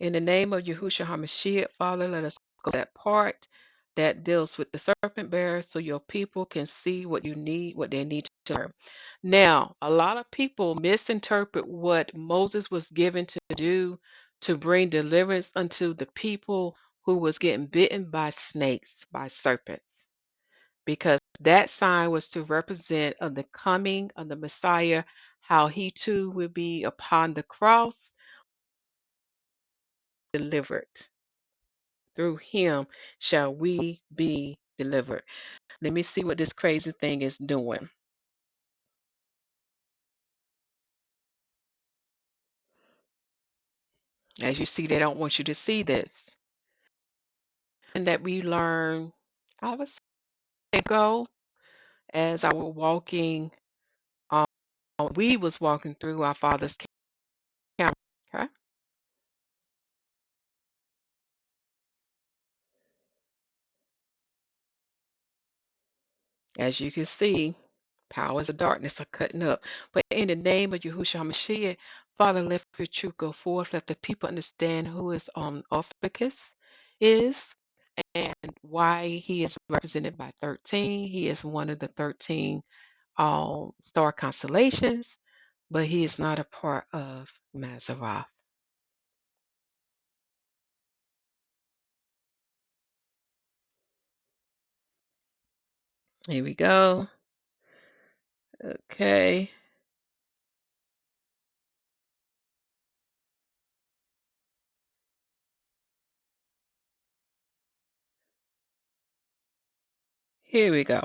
In the name of Yahusha HaMashiach, Father, let us go to that part that deals with the serpent bearer so your people can see what you need, what they need to learn. Now, a lot of people misinterpret what Moses was given to do to bring deliverance unto the people who was getting bitten by snakes, by serpents, because that sign was to represent of the coming of the Messiah, how he too will be upon the cross, delivered. Through him shall we be delivered. Let me see what this crazy thing is doing. As you see, they don't want you to see this. And that we learn, I would say, go as I was walking, um, we was walking through our father's camp. Okay. As you can see, powers of darkness are cutting up. But in the name of Yahushua HaMashiach, Father, let your truth go forth. Let the people understand who is Ophiuchus is and why he is represented by 13. He is one of the 13 star constellations, but he is not a part of Mazzaroth. Here we go. Okay. Here we go.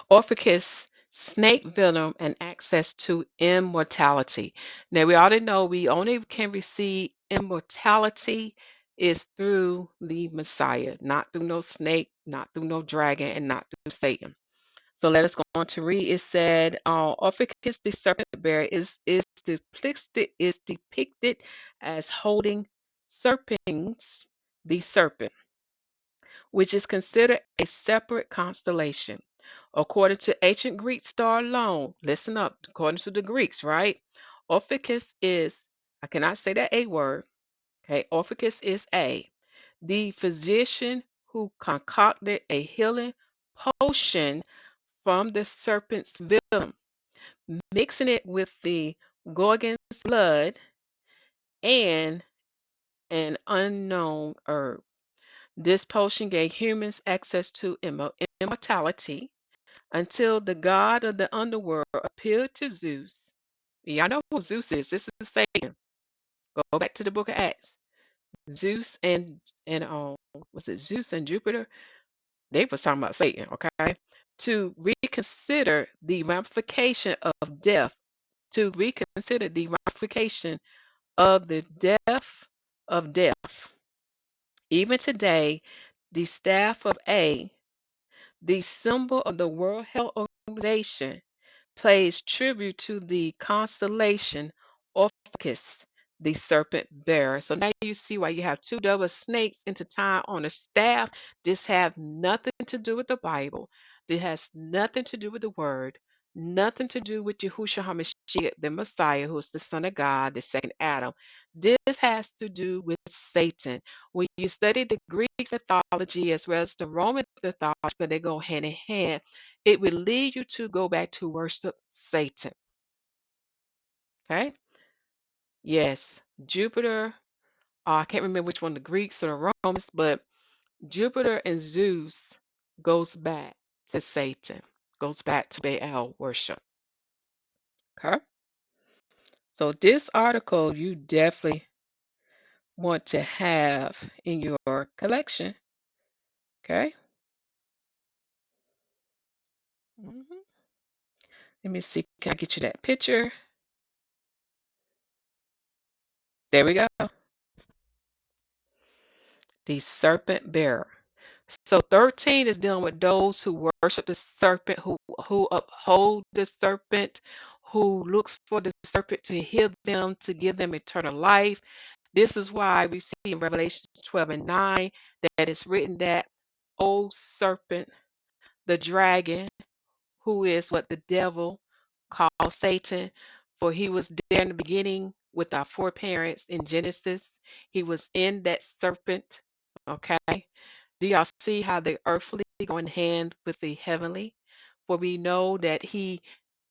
Orpheus, snake venom, and access to immortality. Now, we already know we only can receive immortality is through the Messiah, not through no snake, not through no dragon, and not through Satan. So let us go on to read. It said, Orpheus the serpent bearer is depicted as holding serpents, the serpent, which is considered a separate constellation. According to ancient Greek star alone, listen up, according to the Greeks, right? Orpheus is, I cannot say that A word, okay? Orpheus is the physician who concocted a healing potion from the serpent's venom, mixing it with the Gorgon's blood and an unknown herb. This potion gave humans access to immortality until the god of the underworld appeared to Zeus. Y'all know who Zeus is. This is Satan. Go back to the book of Acts. Zeus and was it Zeus and Jupiter? They was talking about Satan, okay? To reconsider the ramification of death, to reconsider the ramification of the death of death. Even today, the staff of the symbol of the World Health Organization, pays tribute to the constellation Orpheus, the serpent bearer. So now you see why you have two double snakes intertwined on a staff. This has nothing to do with the Bible. This has nothing to do with the Word. Nothing to do with Yahushua HaMashiach, the Messiah, who is the Son of God, the second Adam. This has to do with Satan. When you study the Greek mythology as well as the Roman mythology, but they go hand in hand, it will lead you to go back to worship Satan. Okay? Yes, Jupiter. I can't remember which one, the Greeks or the Romans, but Jupiter and Zeus goes back to Satan, goes back to Baal worship. Okay? So this article you definitely want to have in your collection. Okay? Mhm. Let me see. Can I get you that picture? There we go. The serpent bearer. So 13 is dealing with those who worship the serpent, who uphold the serpent, who looks for the serpent to heal them, to give them eternal life. This is why we see in Revelation 12 and 9 that it's written that, O serpent, the dragon, who is what the devil called Satan, for he was there in the beginning with our foreparents in Genesis. He was in that serpent. Okay. Do y'all see how the earthly go in hand with the heavenly? For we know that he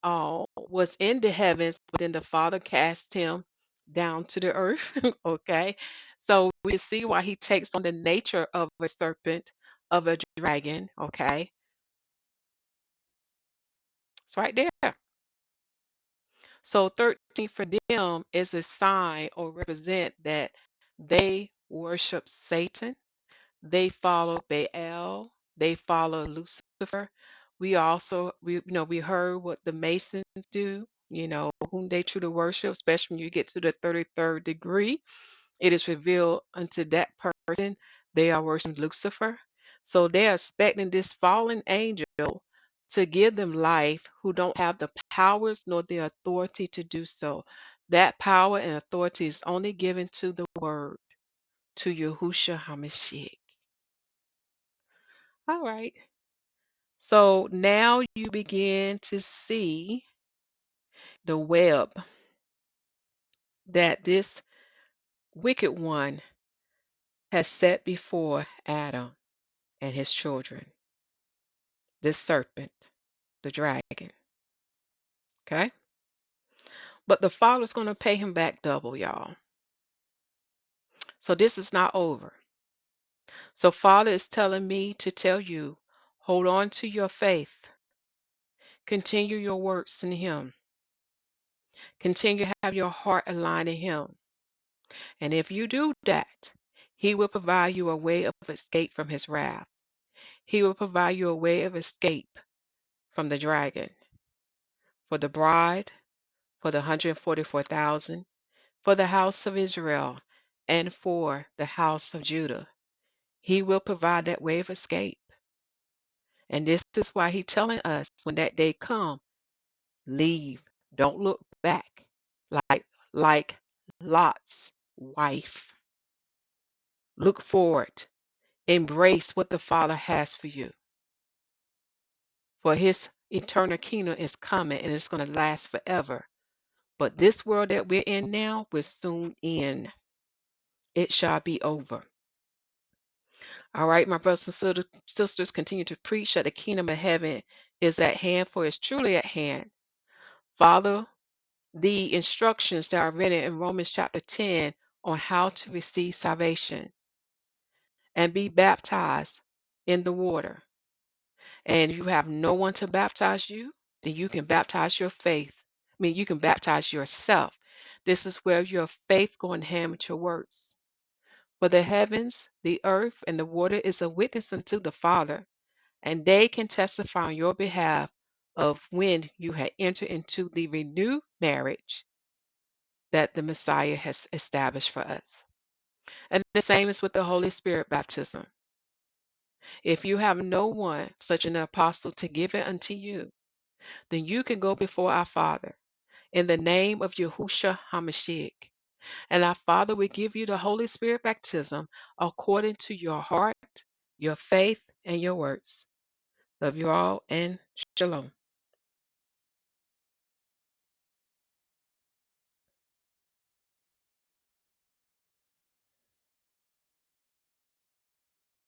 was in the heavens, but then the Father cast him down to the earth. Okay. So we see why he takes on the nature of a serpent, of a dragon. Okay. It's right there. So 13 for them is a sign or represent that they worship Satan. They follow Baal. They follow Lucifer. We heard what the Masons do, whom they truly worship, especially when you get to the 33rd degree. It is revealed unto that person they are worshiping Lucifer. So they are expecting this fallen angel to give them life who don't have the powers nor the authority to do so. That power and authority is only given to the word, to Yahusha HaMashiach. All right. So now you begin to see the web that this wicked one has set before Adam and his children, this serpent, the dragon. Okay? But the Father's going to pay him back double, y'all. So this is not over. So Father is telling me to tell you, hold on to your faith. Continue your works in him. Continue to have your heart aligned in him. And if you do that, he will provide you a way of escape from his wrath. He will provide you a way of escape from the dragon, for the bride, for the 144,000, for the house of Israel, and for the house of Judah. He will provide that way of escape. And this is why he's telling us when that day come, leave. Don't look back like Lot's wife. Look forward. Embrace what the Father has for you. For his eternal kingdom is coming and it's going to last forever. But this world that we're in now will soon end. It shall be over. All right, my brothers and sisters, continue to preach that the kingdom of heaven is at hand, for it's truly at hand. Follow the instructions that are written in Romans chapter 10 on how to receive salvation and be baptized in the water. And if you have no one to baptize you, then you can baptize your faith. You can baptize yourself. This is where your faith going hand with your works. For the heavens, the earth, and the water is a witness unto the Father, and they can testify on your behalf of when you had entered into the renewed marriage that the Messiah has established for us. And the same is with the Holy Spirit baptism. If you have no one, such an apostle, to give it unto you, then you can go before our Father in the name of Yahusha HaMashiach. And our Father will give you the Holy Spirit baptism according to your heart, your faith, and your words. Love you all, and shalom.